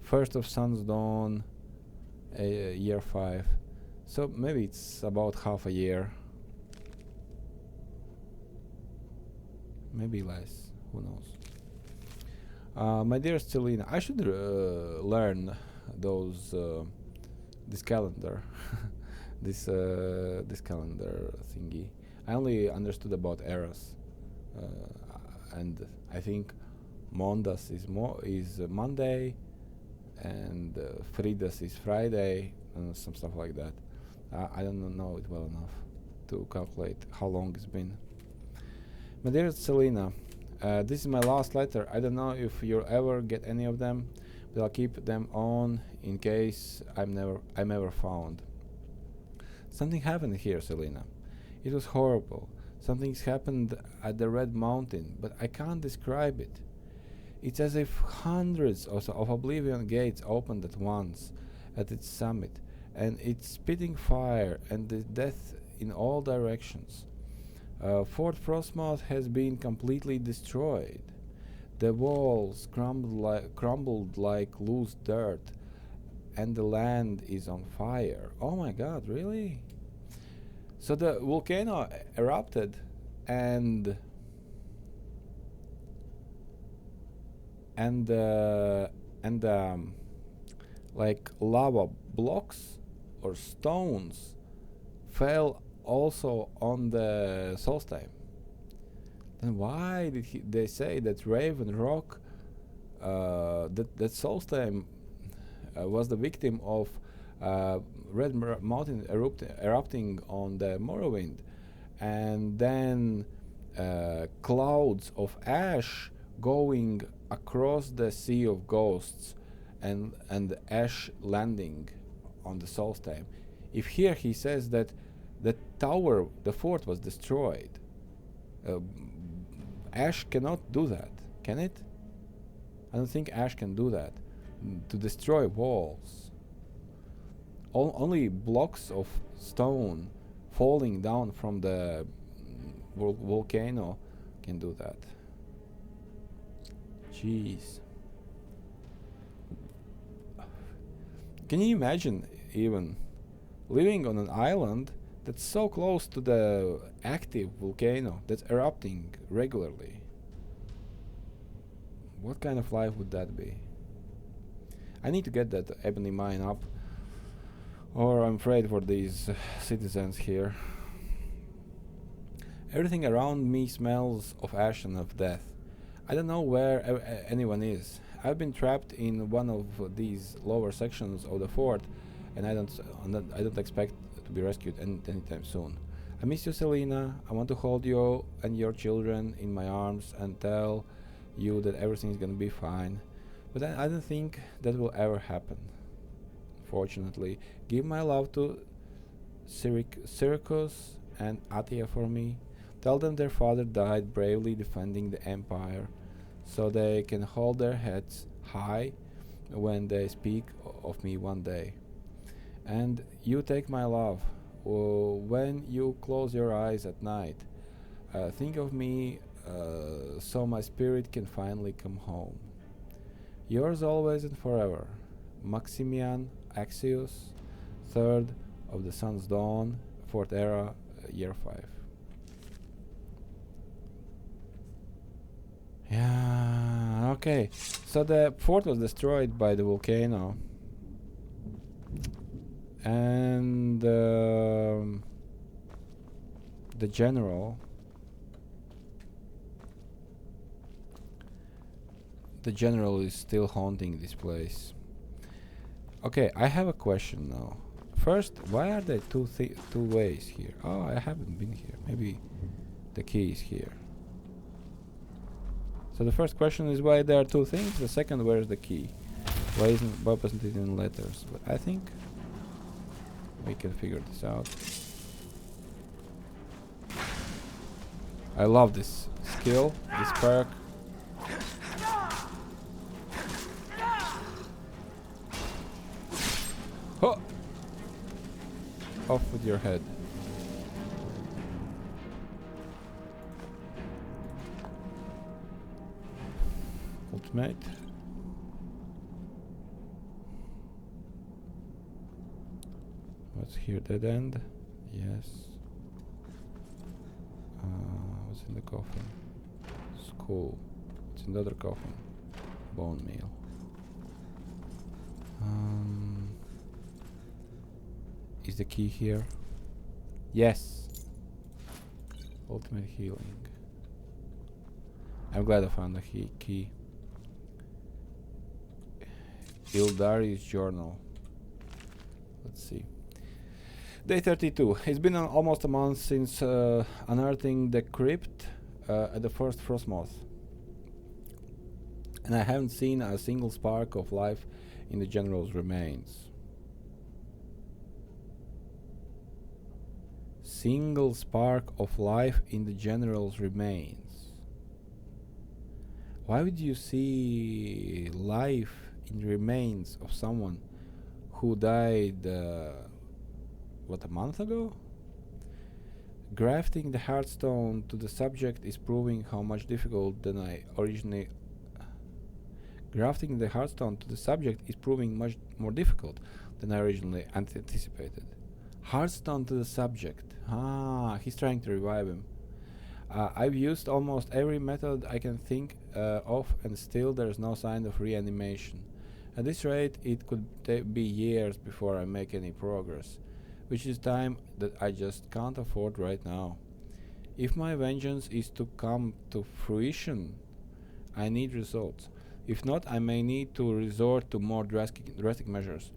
First of Sun's Dawn, year 5. So maybe it's about half a year. Maybe less, who knows. My dearest Selena, I should learn those this calendar this calendar thingy. I only understood about eras, and I think Mondas is Monday, and Fridas is Friday, and some stuff like that. I don't know it well enough to calculate how long it's been. My dearest Selena, this is my last letter. I don't know if you'll ever get any of them, but I'll keep them on in case I'm ever found. Something happened here, Selena. It was horrible. Something's happened at the Red Mountain, but I can't describe it. It's as if hundreds of Oblivion gates opened at once at its summit, and it's spitting fire and the death in all directions. Fort Frostmoth has been completely destroyed. The walls crumbled like loose dirt, and the land is on fire. Oh my god, really? So the volcano erupted, and like lava blocks or stones fell also on the Solestheim. Then why did they say that Raven Rock, that Solestheim was the victim of Red Mountain erupting on the Morrowind, and then clouds of ash going across the Sea of Ghosts, and ash landing on the Solestheim? If here he says that the tower, the fort, was destroyed, ash cannot do that, can it? I don't think ash can do that, to destroy walls. Only blocks of stone falling down from the volcano can do that. Jeez. Can you imagine even living on an island that's so close to the active volcano that's erupting regularly? What kind of life would that be? I need to get that ebony mine up. Or I'm afraid for these citizens here. Everything around me smells of ash and of death. I don't know where anyone is. I've been trapped in one of these lower sections of the fort, and I don't expect to be rescued anytime soon. I miss you, Selena. I want to hold you and your children in my arms and tell you that everything is gonna be fine. But I don't think that will ever happen. Fortunately, give my love to Syracuse and Atia for me. Tell them their father died bravely defending the Empire, so they can hold their heads high when they speak of me one day. And you take my love. When you close your eyes at night, think of me so my spirit can finally come home. Yours always and forever, Maximian Axios, 3rd of the Sun's Dawn, 4th Era, Year 5. Yeah, okay. So the fort was destroyed by the volcano. And the general is still haunting this place. Okay, I have a question now. First, why are there two ways here? Oh, I haven't been here. Maybe the key is here. So the first question is why there are two things. The second, where is the key? Why wasn't it in letters? But I think we can figure this out. I love this skill, this perk. Oh! Off with your head. Ultimate. What's here? Dead end? Yes. What's in the coffin? Skull. What's in the other coffin? Bone meal. Is the key here? Yes. Ultimate healing. I'm glad I found the key. Ildari's journal. Let's see. Day 32. It's been almost a month since unearthing the crypt at the first Frostmoth. And I haven't seen a single spark of life in the general's remains. Single spark of life in the general's remains. Why would you see life in the remains of someone who died what, a month ago? Grafting the heartstone to the subject is proving how much difficult than I originally Grafting the heartstone to the subject is proving much more difficult than I originally anticipated. Heartstone to the subject. Ah, he's trying to revive him. I've used almost every method I can think of, and still there's no sign of reanimation. At this rate, it could be years before I make any progress, which is time that I just can't afford right now. If my vengeance is to come to fruition, I need results. If not, I may need to resort to more drastic measures.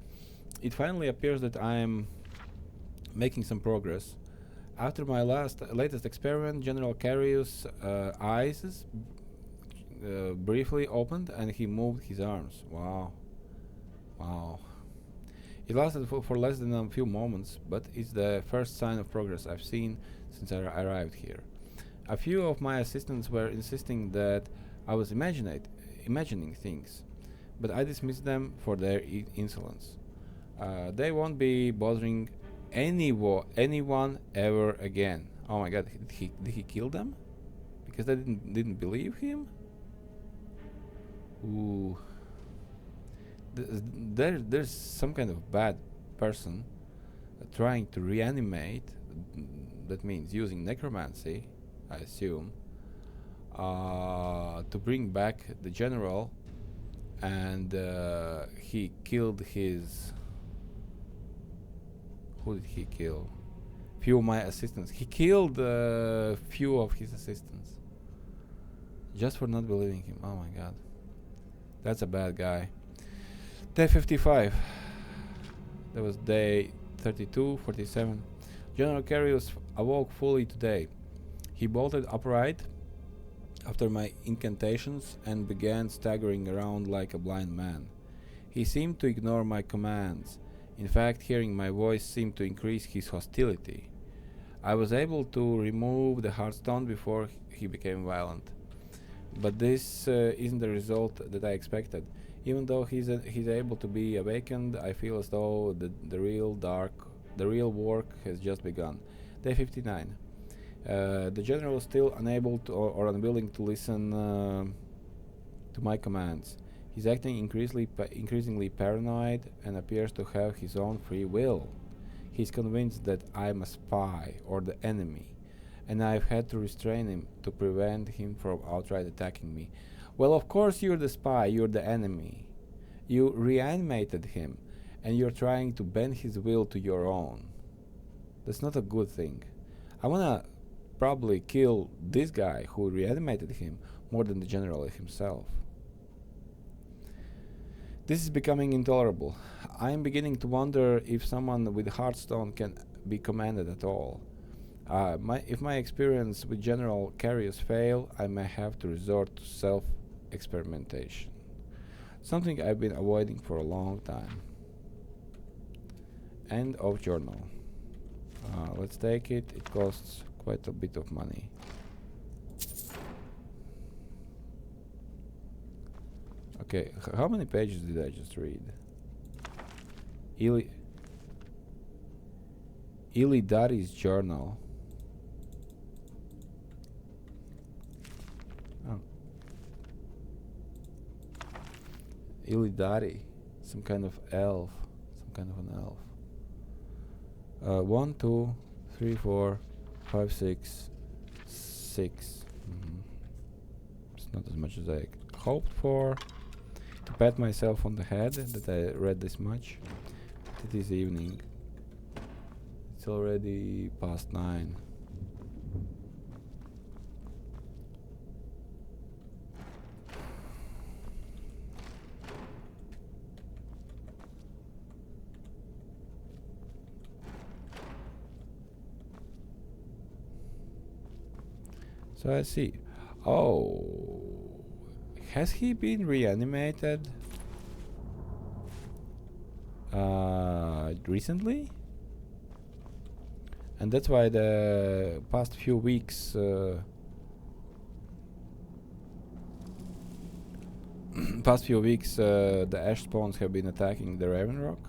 It finally appears that I am making some progress. After my latest experiment, General Carius' eyes briefly opened and he moved his arms. Wow. Wow. It lasted for less than a few moments, but it's the first sign of progress I've seen since I arrived here. A few of my assistants were insisting that I was imagining things, but I dismissed them for their insolence. They won't be bothering anyone ever again. Oh my god, did he kill them? Because they didn't believe him? Ooh. There's some kind of bad person trying to reanimate. That means using necromancy, I assume, to bring back the general, and he killed his Who did he kill? Few of my assistants. He killed few of his assistants. Just for not believing him. Oh my god. That's a bad guy. Day 55. That was day 32, 47. General Carius awoke fully today. He bolted upright after my incantations and began staggering around like a blind man. He seemed to ignore my commands. In fact, hearing my voice seemed to increase his hostility. I was able to remove the heartstone before he became violent. But this isn't the result that I expected. Even though he's able to be awakened, I feel as though the real work has just begun. Day 59. The general is still unable to or unwilling to listen to my commands. He's acting increasingly paranoid and appears to have his own free will. He's convinced that I'm a spy or the enemy, and I've had to restrain him to prevent him from outright attacking me. Well, of course you're the spy, you're the enemy. You reanimated him, and you're trying to bend his will to your own. That's not a good thing. I wanna probably kill this guy who reanimated him more than the general himself. This is becoming intolerable. I am beginning to wonder if someone with Heartstone can be commanded at all. If my experience with General Carius fail, I may have to resort to self-experimentation. Something I've been avoiding for a long time. End of journal. Let's take it. It costs quite a bit of money. Okay, how many pages did I just read? Illidari's journal. Oh. Illidari. Some kind of elf. Some kind of an elf. 1, 2, 3, 4, 5, 6, 6. It's not as much as I hoped for. To pat myself on the head that I read this much. It is evening. It's already past 9. So I see. Oh. Has he been reanimated recently? And that's why the past few weeks the ash spawns have been attacking the Raven Rock.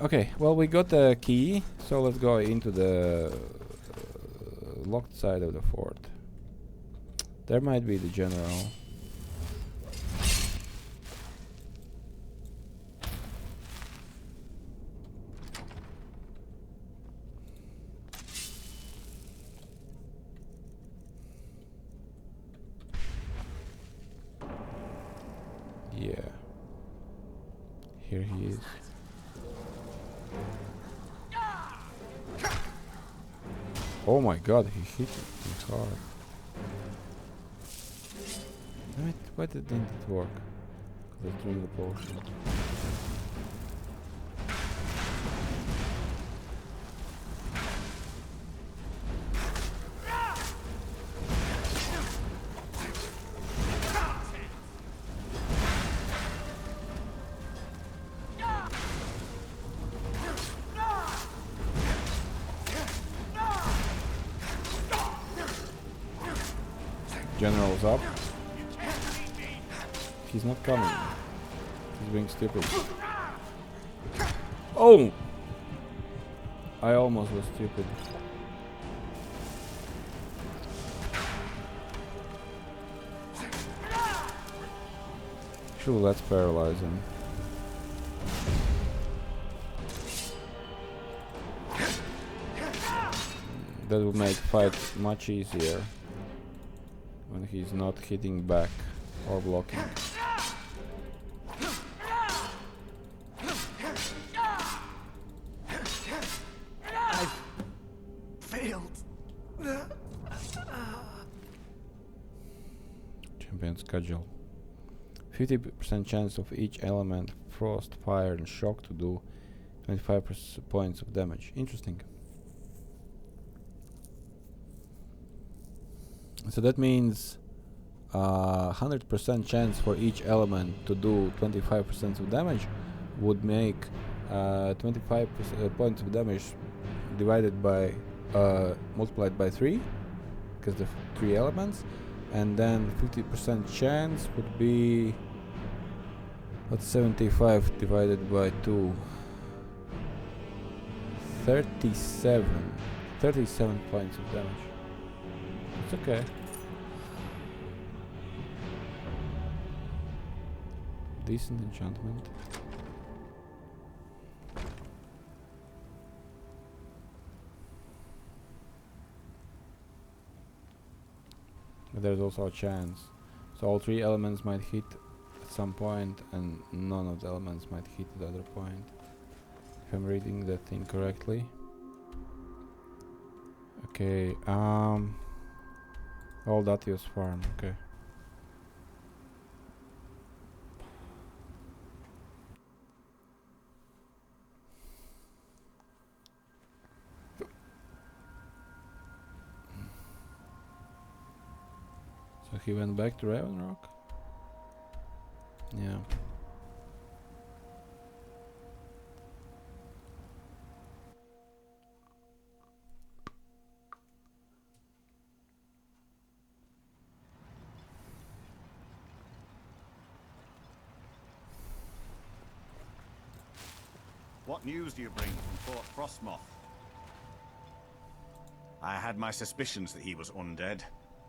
Okay, well, we got the key, so let's go into the locked side of the fort. There might be the general. Yeah. Here he is. Oh my god, he hit me hard. Damn it, why didn't it work? Because I drew the potion. General's up. He's not coming. He's being stupid. Oh! I almost was stupid. Sure, let's paralyze him. That would make fight much easier. when he's not hitting back or blocking. I've failed. Champion schedule. 50% chance of each element, frost, fire and shock to do 25 points of damage. Interesting. So that means 100% chance for each element to do 25% of damage would make 25 points of damage divided by multiplied by 3 because the 3 elements, and then 50% chance would be what's 75 divided by 2? 37 points of damage. It's okay. Decent enchantment. But there's also a chance. So all 3 elements might hit at some point and none of the elements might hit at the other point. If I'm reading that thing correctly. Okay, all Datius farm, okay. So he went back to Ravenrock? Yeah. What news do you bring from Fort Frostmoth? I had my suspicions that he was undead.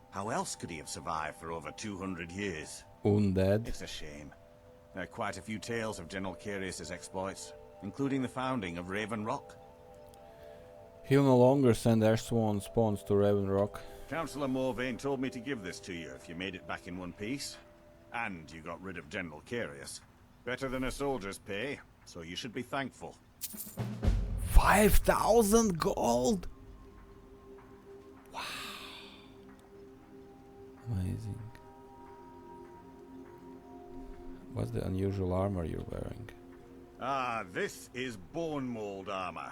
How else could he have survived for over 200 years? Undead? It's a shame. There are quite a few tales of General Curius's exploits, including the founding of Raven Rock. He'll no longer send Ashsworn spawns to Ravenrock. Councillor Morvain told me to give this to you if you made it back in one piece. And you got rid of General Curius. Better than a soldier's pay, so you should be thankful. 5,000 gold? Wow. Amazing. What's the unusual armor you're wearing? Ah, this is bone mold armor.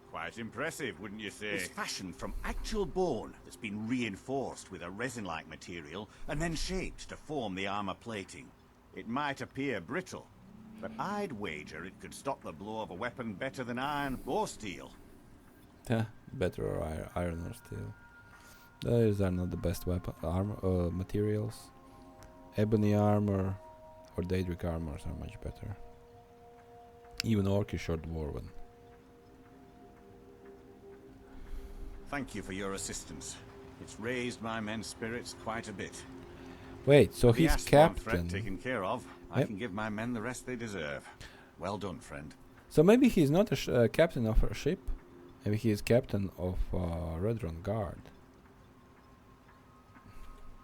Quite impressive, wouldn't you say? It's fashioned from actual bone that's been reinforced with a resin-like material and then shaped to form the armor plating. It might appear brittle, but I'd wager it could stop the blow of a weapon better than iron or steel. Better or iron or steel. Those are not the best weapon armor materials. Ebony armor or Daedric armors are much better. Even Orcish or Dwarven. Thank you for your assistance. It's raised my men's spirits quite a bit. Wait, so With the he's Ashsworn threat captain. taken care of, I can give my men the rest they deserve. Well done, friend. So maybe he's not a captain of a ship. Maybe he is captain of Redrun Guard.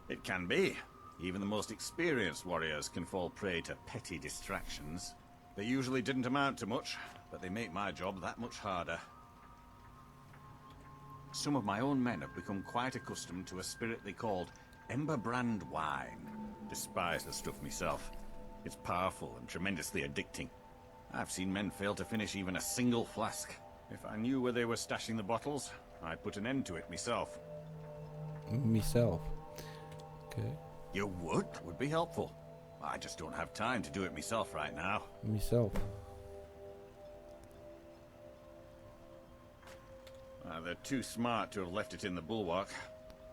It can be. Even the most experienced warriors can fall prey to petty distractions. They usually didn't amount to much, but they make my job that much harder. Some of my own men have become quite accustomed to a spirit they called Emberbrand wine. Despise the stuff myself. It's powerful and tremendously addicting. I've seen men fail to finish even a single flask. If I knew where they were stashing the bottles, I'd put an end to it myself. Myself. Okay. Your would be helpful. I just don't have time to do it myself right now. Myself. They're too smart to have left it in the bulwark.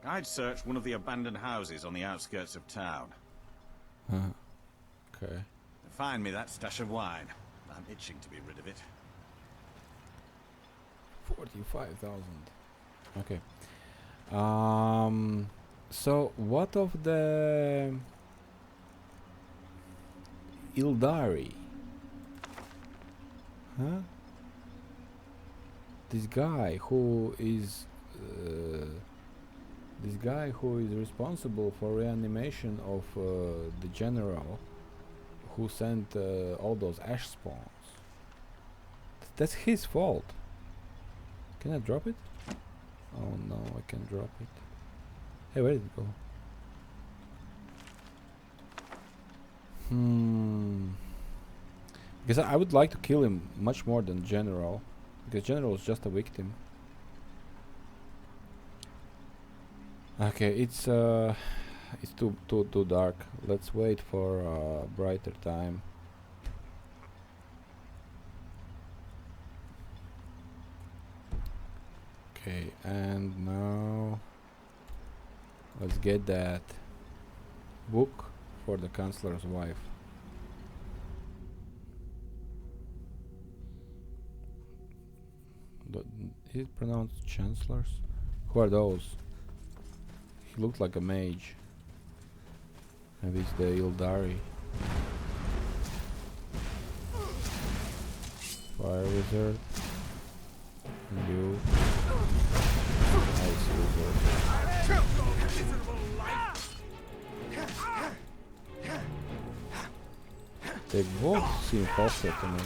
I'd search one of the abandoned houses on the outskirts of town. Okay. Find me that stash of wine. I'm itching to be rid of it. 45,000. Okay. So what of the Ildari? Huh? This guy who is this guy who is responsible for reanimation of the general who sent all those ash spawns. That's his fault. Can I drop it? Oh no, I can't drop it. Hey, where did it go? Because I would like to kill him much more than General. Because General is just a victim. Okay, it's too dark. Let's wait for a brighter time. Okay, and now let's get that book for the Chancellor's wife. Is it pronounced Chancellors? Who are those? He looked like a mage. Maybe it's the Ildari. Fire wizard. And you. Ice wizard. They both seem hostile to me.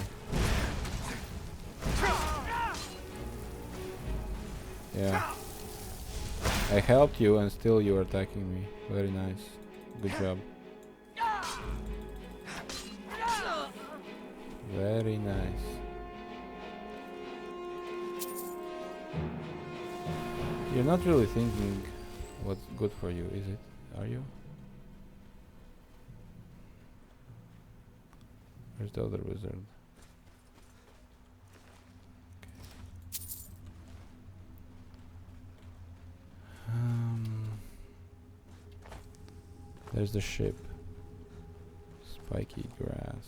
Yeah. I helped you and still you're attacking me. Very nice. Good job. Very nice. You're not really thinking what's good for you, is it? Are you? Where's the other wizard? There's the ship. Spiky grass.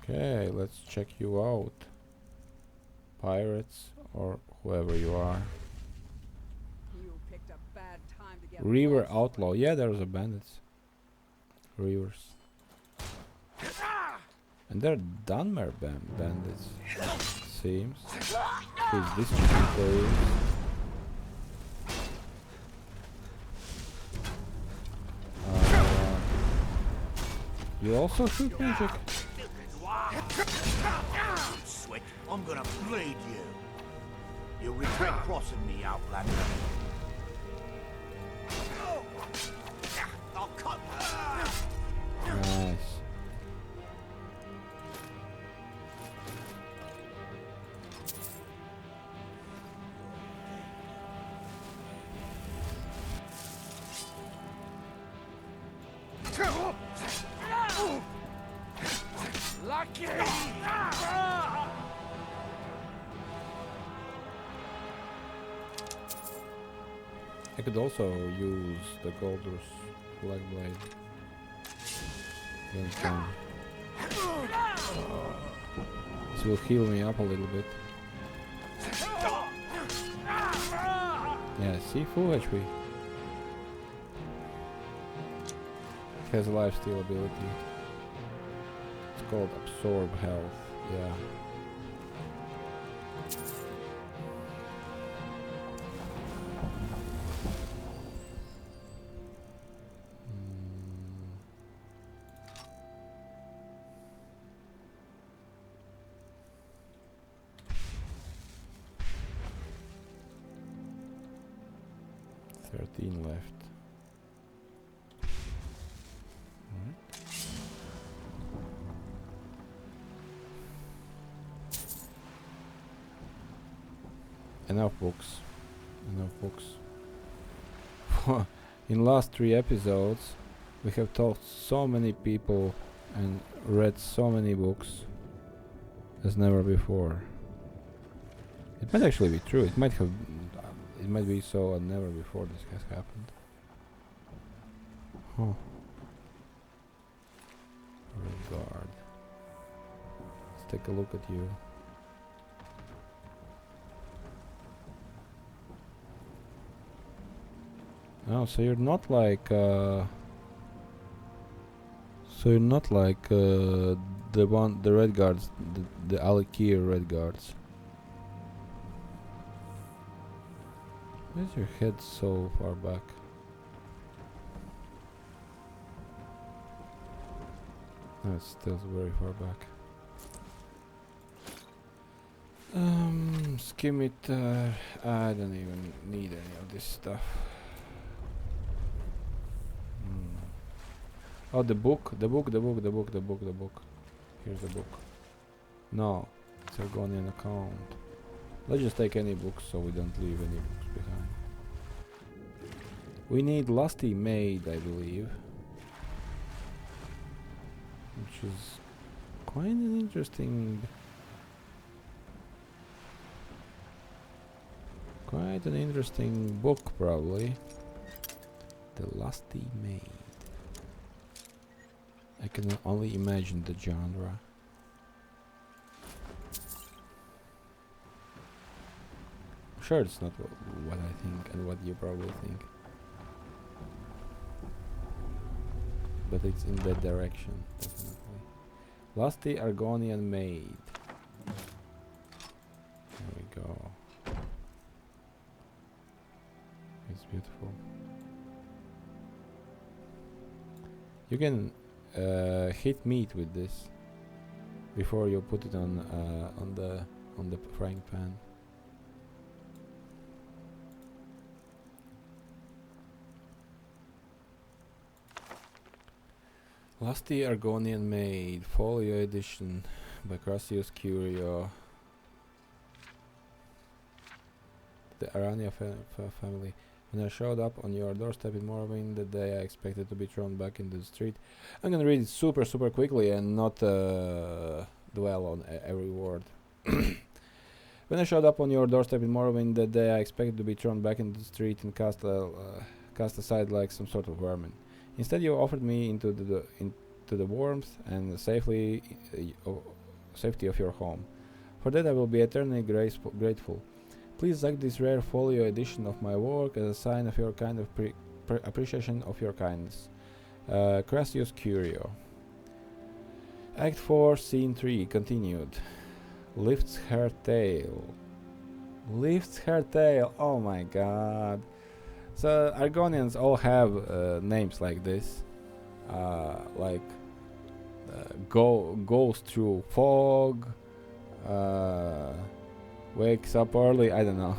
Okay, let's check you out. Pirates or whoever you are. You picked a bad time to get River Outlaw. Yeah, there's a bandits. Rivers. And they're Dunmer bandits. Seems. Who's this chicken? You also shoot magic? Switch, I'm gonna blade you. You'll regret crossing me, Outlander. I'll cut. Nice. Lucky! I could also use the Gauldurs Blackblade against them. This will heal me up a little bit. Yeah, see, full HP. It has a lifesteal ability. It's called Absorb Health, yeah. Left. Enough books. Enough books. In last 3 episodes, we have talked so many people and read so many books as never before. It might actually be true. It might have. It might be so and never before this has happened. Huh. Regard. Let's take a look at you. Oh, so you're not like So you're not like the red guards, the Alikir red guards. Why is your head so far back? No, it's still very far back. Skim it. I don't even need any of this stuff. Oh, the book. Here's the book. No, it's Argonian account. Let's just take any books so we don't leave any books behind. We need Lusty Maid, I believe. Which is quite an interesting... Quite an interesting book, probably. The Lusty Maid. I can only imagine the genre. I'm sure it's not what I think and what you probably think. But it's in that direction, definitely. Lusty Argonian Maid. There we go. It's beautiful. You can hit meat with this before you put it on the frying pan. Lusty Argonian Maid, Folio Edition by Crassius Curio. The Arania family. When I showed up on your doorstep in Morrowind the day I expected to be thrown back into the street. I'm gonna read it super quickly and not dwell on every word. When I showed up on your doorstep in Morrowind the day I expected to be thrown back into the street and cast aside like some sort of vermin. Instead, you offered me into the warmth and safety of your home. For that, I will be eternally grateful. Please accept this rare folio edition of my work as a sign of your kind of appreciation of your kindness. Crassius Curio. Act 4, Scene 3, continued. Lifts her tail. Lifts her tail. Oh my god. So Argonians all have names like this, goes through fog, wakes up early. I don't know.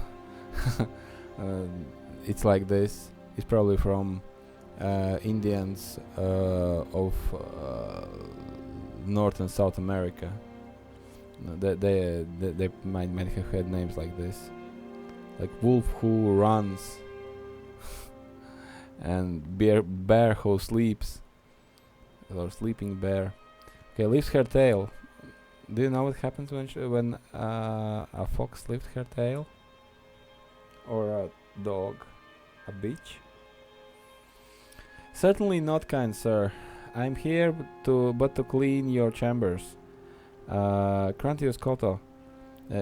It's like this. It's probably from Indians of North and South America. They might have had names like this, like wolf who runs. And bear who sleeps, or sleeping bear. Okay, lifts her tail. Do you know what happens when a fox lifts her tail? Or a dog? A bitch? Certainly not, kind sir. I'm here to clean your chambers. Crantius Koto.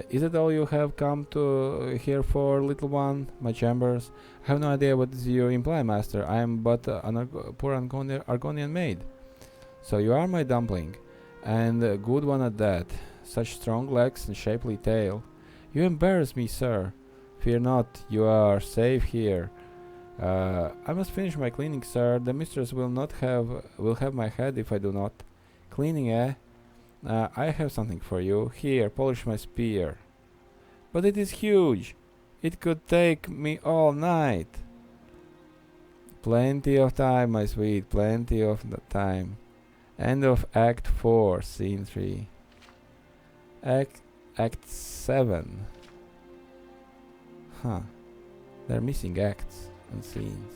Is it all you have come to here for, little one? My chambers? I have no idea what you imply, master. I am but a poor Argonian maid. So you are my dumpling, and a good one at that. Such strong legs and shapely tail. You embarrass me, sir. Fear not, you are safe here. I must finish my cleaning, sir. The mistress will have my head if I do not. Cleaning, eh? I have something for you. Here, polish my spear. But it is huge. It could take me all night. Plenty of time, my sweet. Plenty of time. End of Act 4, Scene 3. Act 7. Huh. They're missing acts and scenes.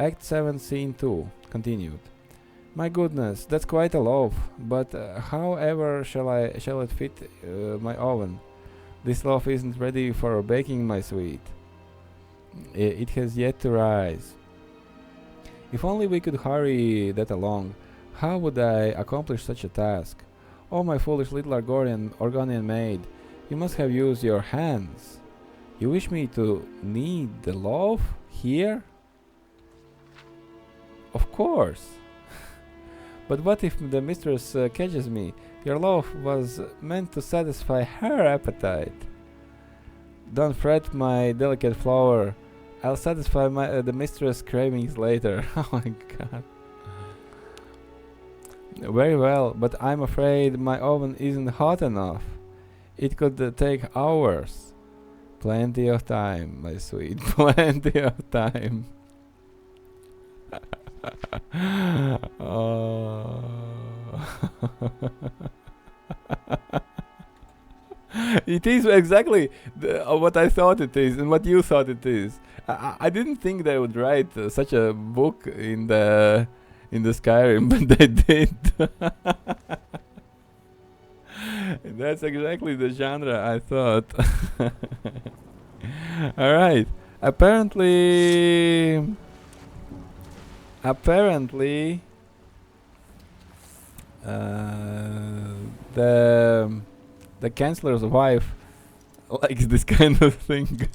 Act 7, Scene 2. Continued. My goodness, that's quite a loaf, but however shall it fit my oven? This loaf isn't ready for baking, my sweet. It has yet to rise. If only we could hurry that along, how would I accomplish such a task? Oh, my foolish little Argonian maid, you must have used your hands. You wish me to knead the loaf here? Of course. But what if the mistress catches me? Your love was meant to satisfy her appetite. Don't fret, my delicate flower. I'll satisfy the mistress' cravings later. Oh my god. Very well, but I'm afraid my oven isn't hot enough. It could take hours. Plenty of time, my sweet. Plenty of time. Oh. It is exactly what I thought it is and what you thought it is. I didn't think they would write such a book in the Skyrim, but they did. That's exactly the genre I thought. All right. Apparently, the Chancellor's wife likes this kind of thing.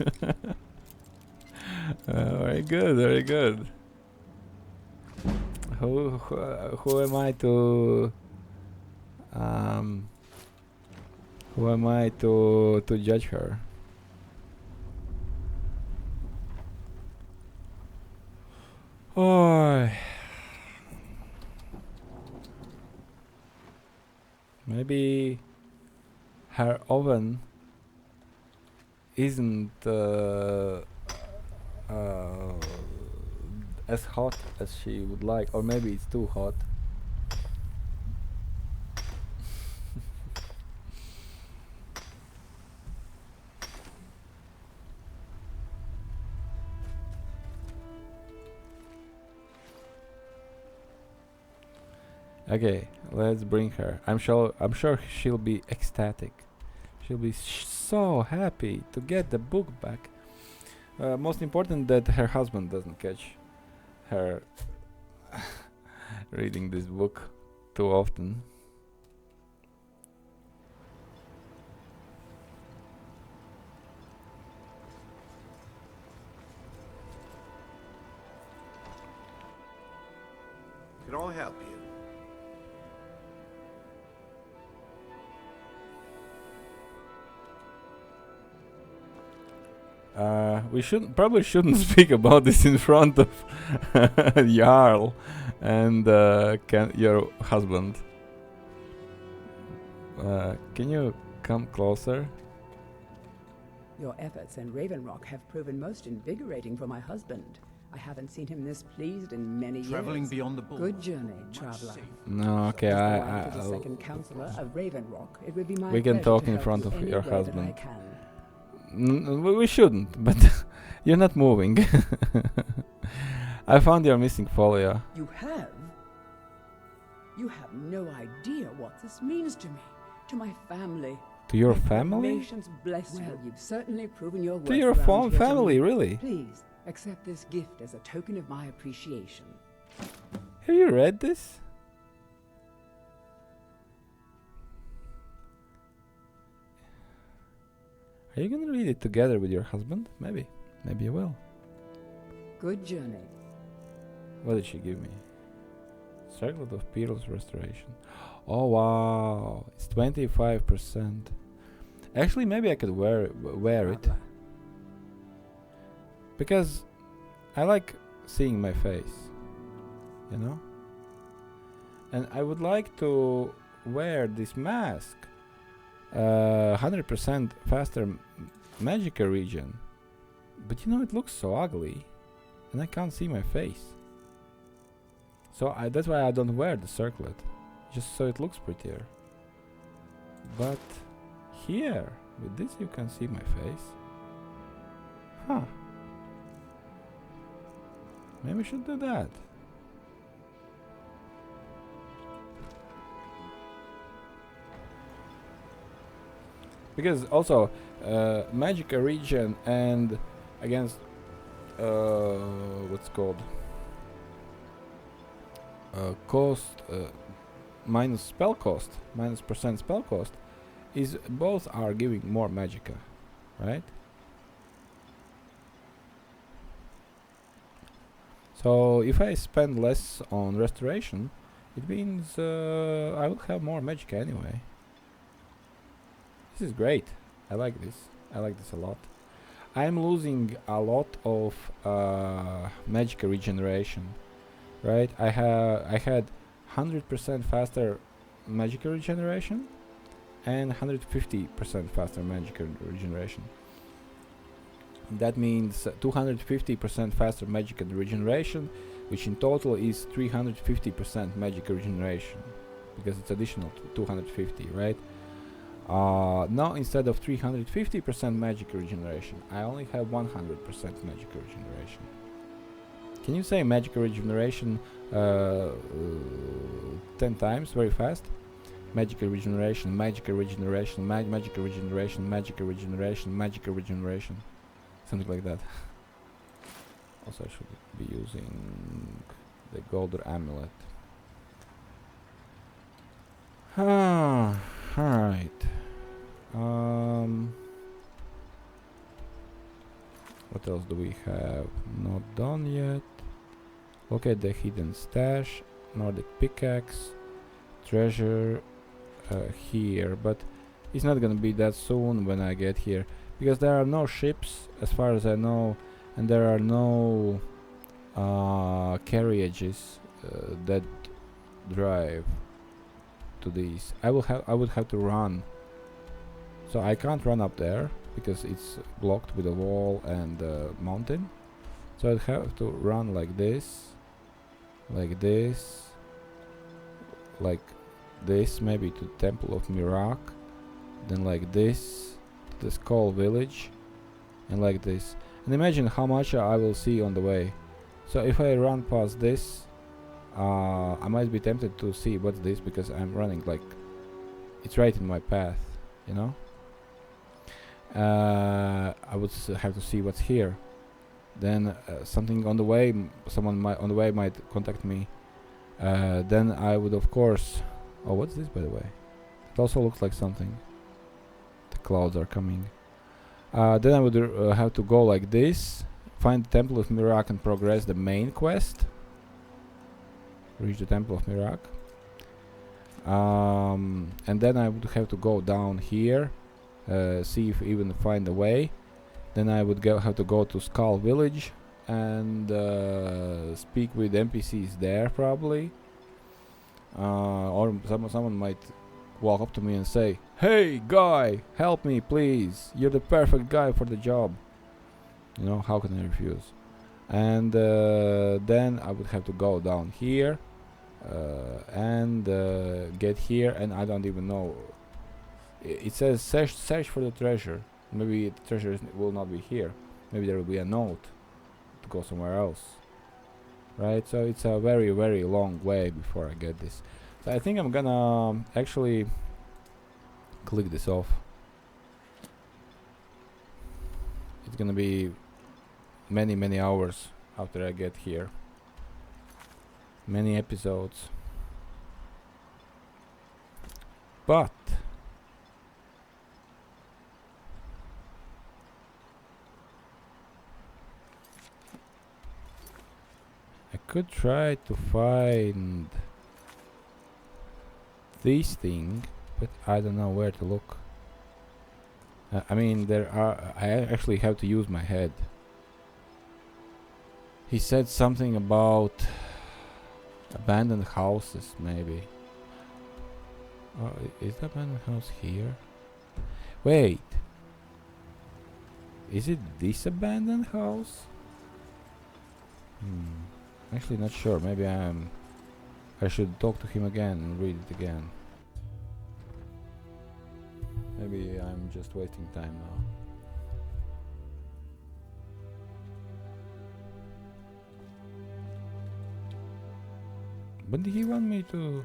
Very good, very good. Who am I to judge her? Oh, maybe her oven isn't as hot as she would like, or maybe it's too hot. Okay, let's bring her. I'm sure she'll be ecstatic. She'll be so happy to get the book back. Most important that her husband doesn't catch her reading this book too often. Can I help you? We probably shouldn't speak about this in front of Jarl and your husband. Can you come closer? Your efforts in Ravenrock have proven most invigorating for my husband. I haven't seen him this pleased in many years. Traveling beyond the border. Good journey, traveler. No, okay, As the second counselor of Ravenrock, it would be my we can pleasure talk to in help front you of any your way that husband. I can. We shouldn't, but you're not moving. I found your missing folio. You have? You have no idea what this means to me, to my family. To your My family? nations bless you. Well, you've certainly proven your worth. To your around here to family, me. really? Please accept this gift as a token of my appreciation. Have you read this? Are you gonna read it together with your husband? Maybe. Maybe you will. Good journey. What did she give me? Circlet of Pearls Restoration. Oh wow, it's 25%. Actually, maybe I could wear it. Because I like seeing my face, you know? And I would like to wear this mask. 100% faster Magicka regen. But you know, it looks so ugly. And I can't see my face. So that's why I don't wear the circlet. Just so it looks prettier. But here, with this you can see my face. Huh. Maybe we should do that. Because also, Magicka regen and against what's called cost minus spell cost, minus % spell cost, is both are giving more Magicka, right? So if I spend less on restoration, It means I will have more Magicka anyway. This is great. I like this. I like this a lot. I'm losing a lot of Magicka Regeneration, right? I had 100% faster Magicka Regeneration and 150% faster Magicka Regeneration. That means 250% faster Magicka Regeneration, which in total is 350% Magicka Regeneration, because it's additional to 250, right? Now instead of 350% Magicka Regeneration, I only have 100% Magicka Regeneration. Can you say Magicka Regeneration 10 times very fast? Magicka Regeneration, Magicka Regeneration, Magicka Regeneration, Magicka Regeneration, Magicka Regeneration. Something like that. Also, I should be using the Gauldurs Amulet. Alright. What else do we have? Not done yet. Look at the hidden stash, Nordic pickaxe, treasure here, but it's not gonna be that soon when I get here, because there are no ships as far as I know, and there are no carriages that drive to these. I would have to run, so I can't run up there because it's blocked with a wall and a mountain. So I'd have to run like this, like this, like this, maybe to Temple of Mirak, then like this to the Skull Village, and like this. And imagine how much I will see on the way. So if I run past this, I might be tempted to see what's this, because I'm running like it's right in my path, you know. I would have to see what's here. Then something on the way, someone on the way might contact me. Then I would, of course. Oh, what's this, by the way? It also looks like something. The clouds are coming. Then I would have to go like this, find the Temple of Mirak and progress the main quest. Reach the Temple of Mirak. And then I would have to go down here, see if even find a way. Then I would have to go to Skull Village and speak with NPCs there, probably. Or someone might walk up to me and say, "Hey guy, help me please, you're the perfect guy for the job." You know, how can I refuse? And then I would have to go down here and get here, and I don't even know. It says search for the treasure. Maybe the treasure will not be here. Maybe there will be a note to go somewhere else, right? So it's a very, very long way before I get this. So I think I'm gonna actually click this off. It's gonna be many, many hours after I get here. Many episodes. But I could try to find this thing, but I don't know where to look. I mean, I actually have to use my head. He said something about abandoned houses, maybe. Oh, is the abandoned house here? Wait. Is it this abandoned house? Actually not sure. Maybe I should talk to him again and read it again. Maybe I'm just wasting time now. But did he want me to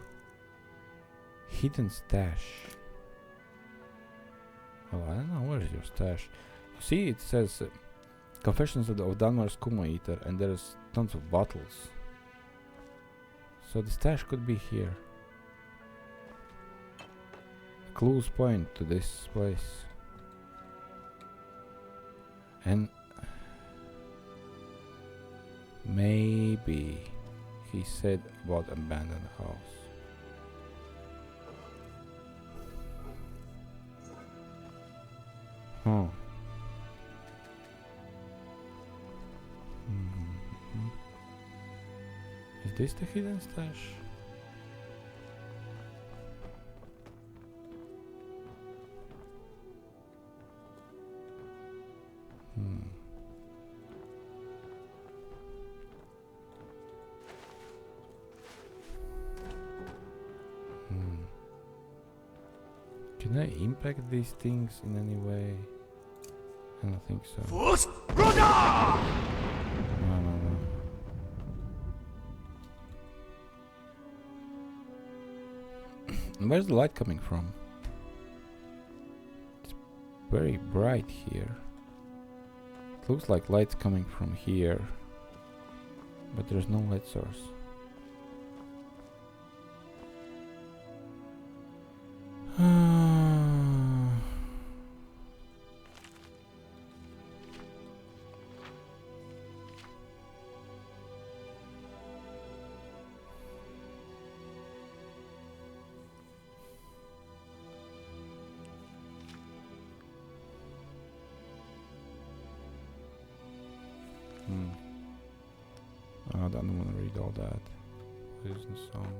hidden stash? Oh, I don't know, where is your stash? You see, it says Confessions of Dunmer's Kuma Eater, and there's tons of bottles. So the stash could be here. Clues point to this place. And maybe he said about abandoned house. Huh. Is this the hidden stash? Can I impact these things in any way? I don't think so. No, no, no. Where's the light coming from? It's very bright here. It looks like light's coming from here, but there's no light source. I don't want to read all that. What is the song?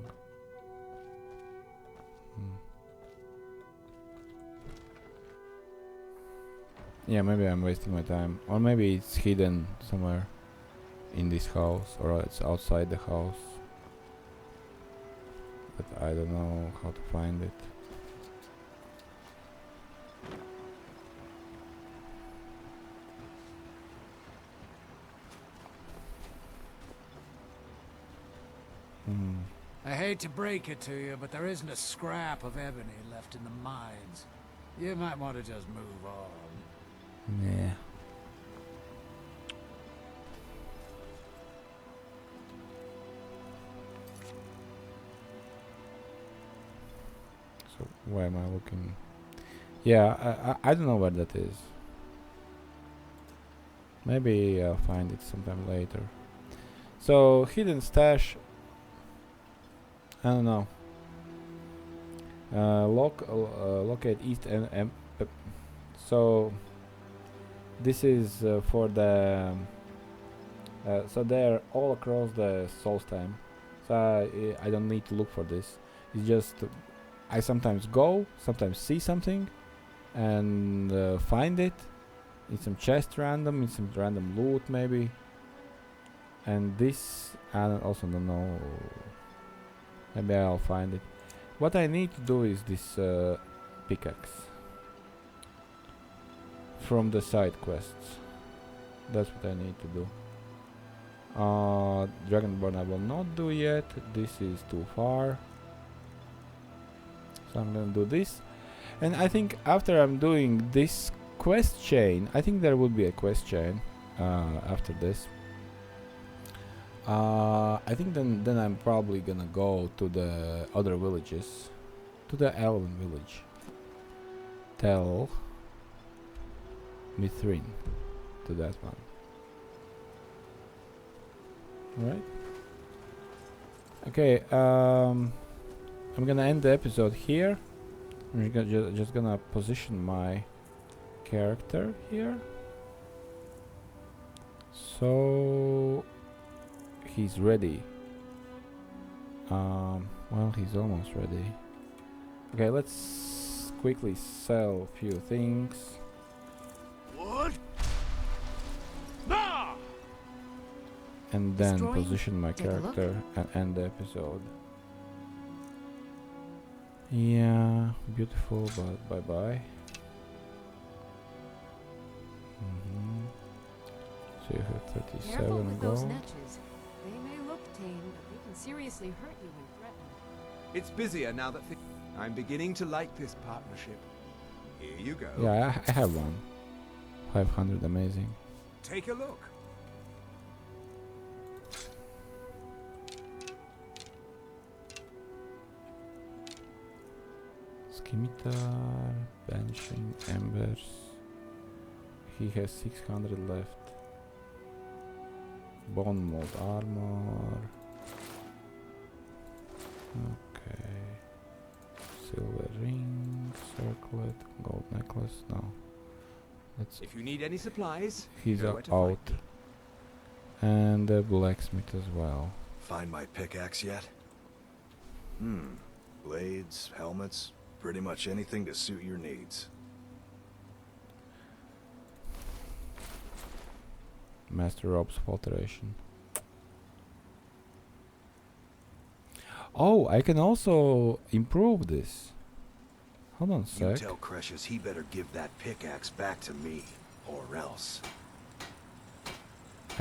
Yeah, maybe I'm wasting my time. Or maybe it's hidden somewhere in this house, or it's outside the house. But I don't know how to find it. I hate to break it to you, but there isn't a scrap of ebony left in the mines. You might want to just move on. Yeah. So why am I looking? Yeah, I don't know where that is. Maybe I'll find it sometime later. So hidden stash. I don't know. Locate east and so this is for the so they're all across the Solestheim. So I don't need to look for this. It's just I sometimes go, sometimes see something, and find it in some chest random, in some random loot maybe. And this I also don't know. Maybe I'll find it. What I need to do is this pickaxe from the side quests. That's what I need to do. Dragonborn I will not do yet. This is too far. So I'm gonna do this. And I think after I'm doing this quest chain, I think there will be a quest chain after this. I think then I'm probably gonna go to the other villages, to the Elven village. Tell Nahkriin to that one. Alright. Okay, I'm gonna end the episode here. I'm just gonna position my character here. So he's ready. Well, he's almost ready. Okay, let's quickly sell a few things. What? Nah! And then Destroying. position my Take a look. character and end the episode. Yeah, beautiful, but bye-bye. So you have Careful 37 with go. those netches. They may look tame, but they can seriously hurt you when threatened. It's busier now that I'm beginning to like this partnership. Here you go. Yeah, I have one. 500, amazing. Take a look. Scimitar, benching, embers. He has 600 left. Bone mold armor. Okay. Silver ring, circlet, gold necklace. No. That's If you need any supplies, he's you know where to find out. And the blacksmith as well. Find my pickaxe yet? Blades, helmets, pretty much anything to suit your needs. Master ropes of alteration. Oh, I can also improve this. Hold on a You sec. tell Crushes he better give that pickaxe back to me, or else.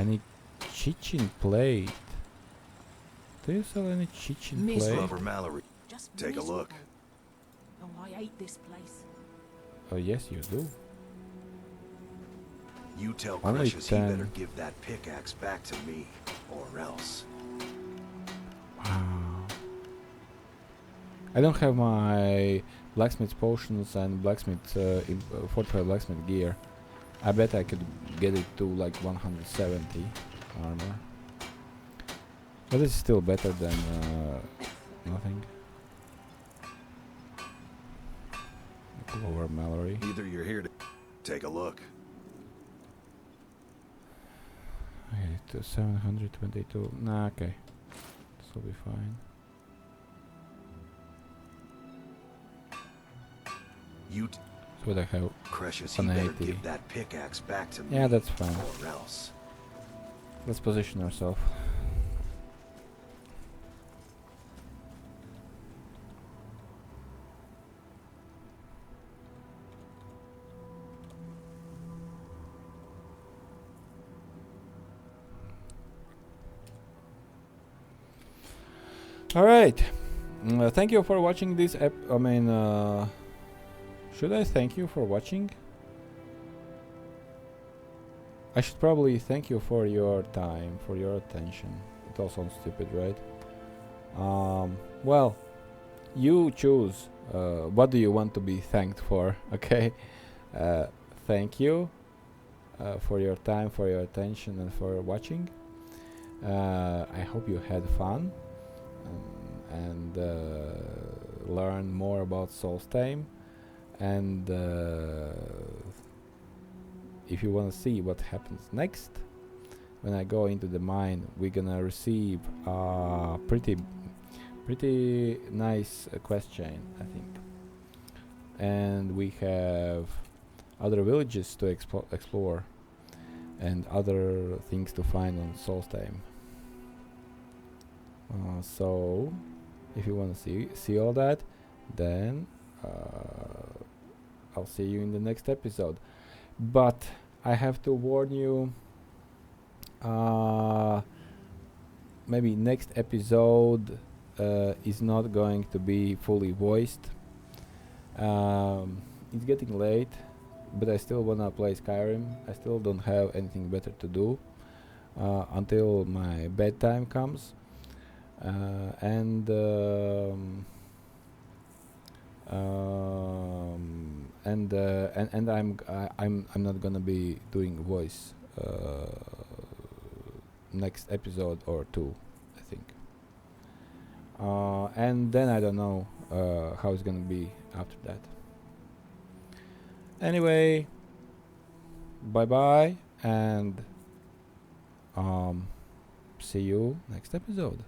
I need kitchen plate. Do you sell any kitchen plate? Glover Mallory. Just Take a look. miserable. Oh, I hate this place. Oh yes, you do. You tell Only Crushes he 10. better give that pickaxe back to me, or else. Wow. I don't have my blacksmith potions and blacksmith fortified blacksmith gear. I bet I could get it to like 170 armor. But it's still better than nothing. Lower Mallory. Either you're here to take a look. Okay, to 722. Nah, okay. This will be fine. You So what I have? Crushes he better 180. give that pickaxe back to me, Yeah, that's fine. or else. Let's position ourselves. All right. Thank you for watching this should I thank you for watching? I should probably thank you for your time, for your attention. It all sounds stupid, right? Well, you choose what do you want to be thanked for, okay? Thank you for your time, for your attention, and for watching. I hope you had fun and learn more about Solestheim. And if you want to see what happens next, when I go into the mine, we're gonna receive a pretty nice quest chain, I think. And we have other villages to explore and other things to find on Solestheim. So if you want to see all that, then I'll see you in the next episode. But I have to warn you, maybe next episode is not going to be fully voiced. It's getting late, but I still wanna play Skyrim. I still don't have anything better to do until my bedtime comes. And I'm not gonna be doing voice next episode or two, I think. And then I don't know how it's gonna be after that. Anyway, bye bye, and see you next episode.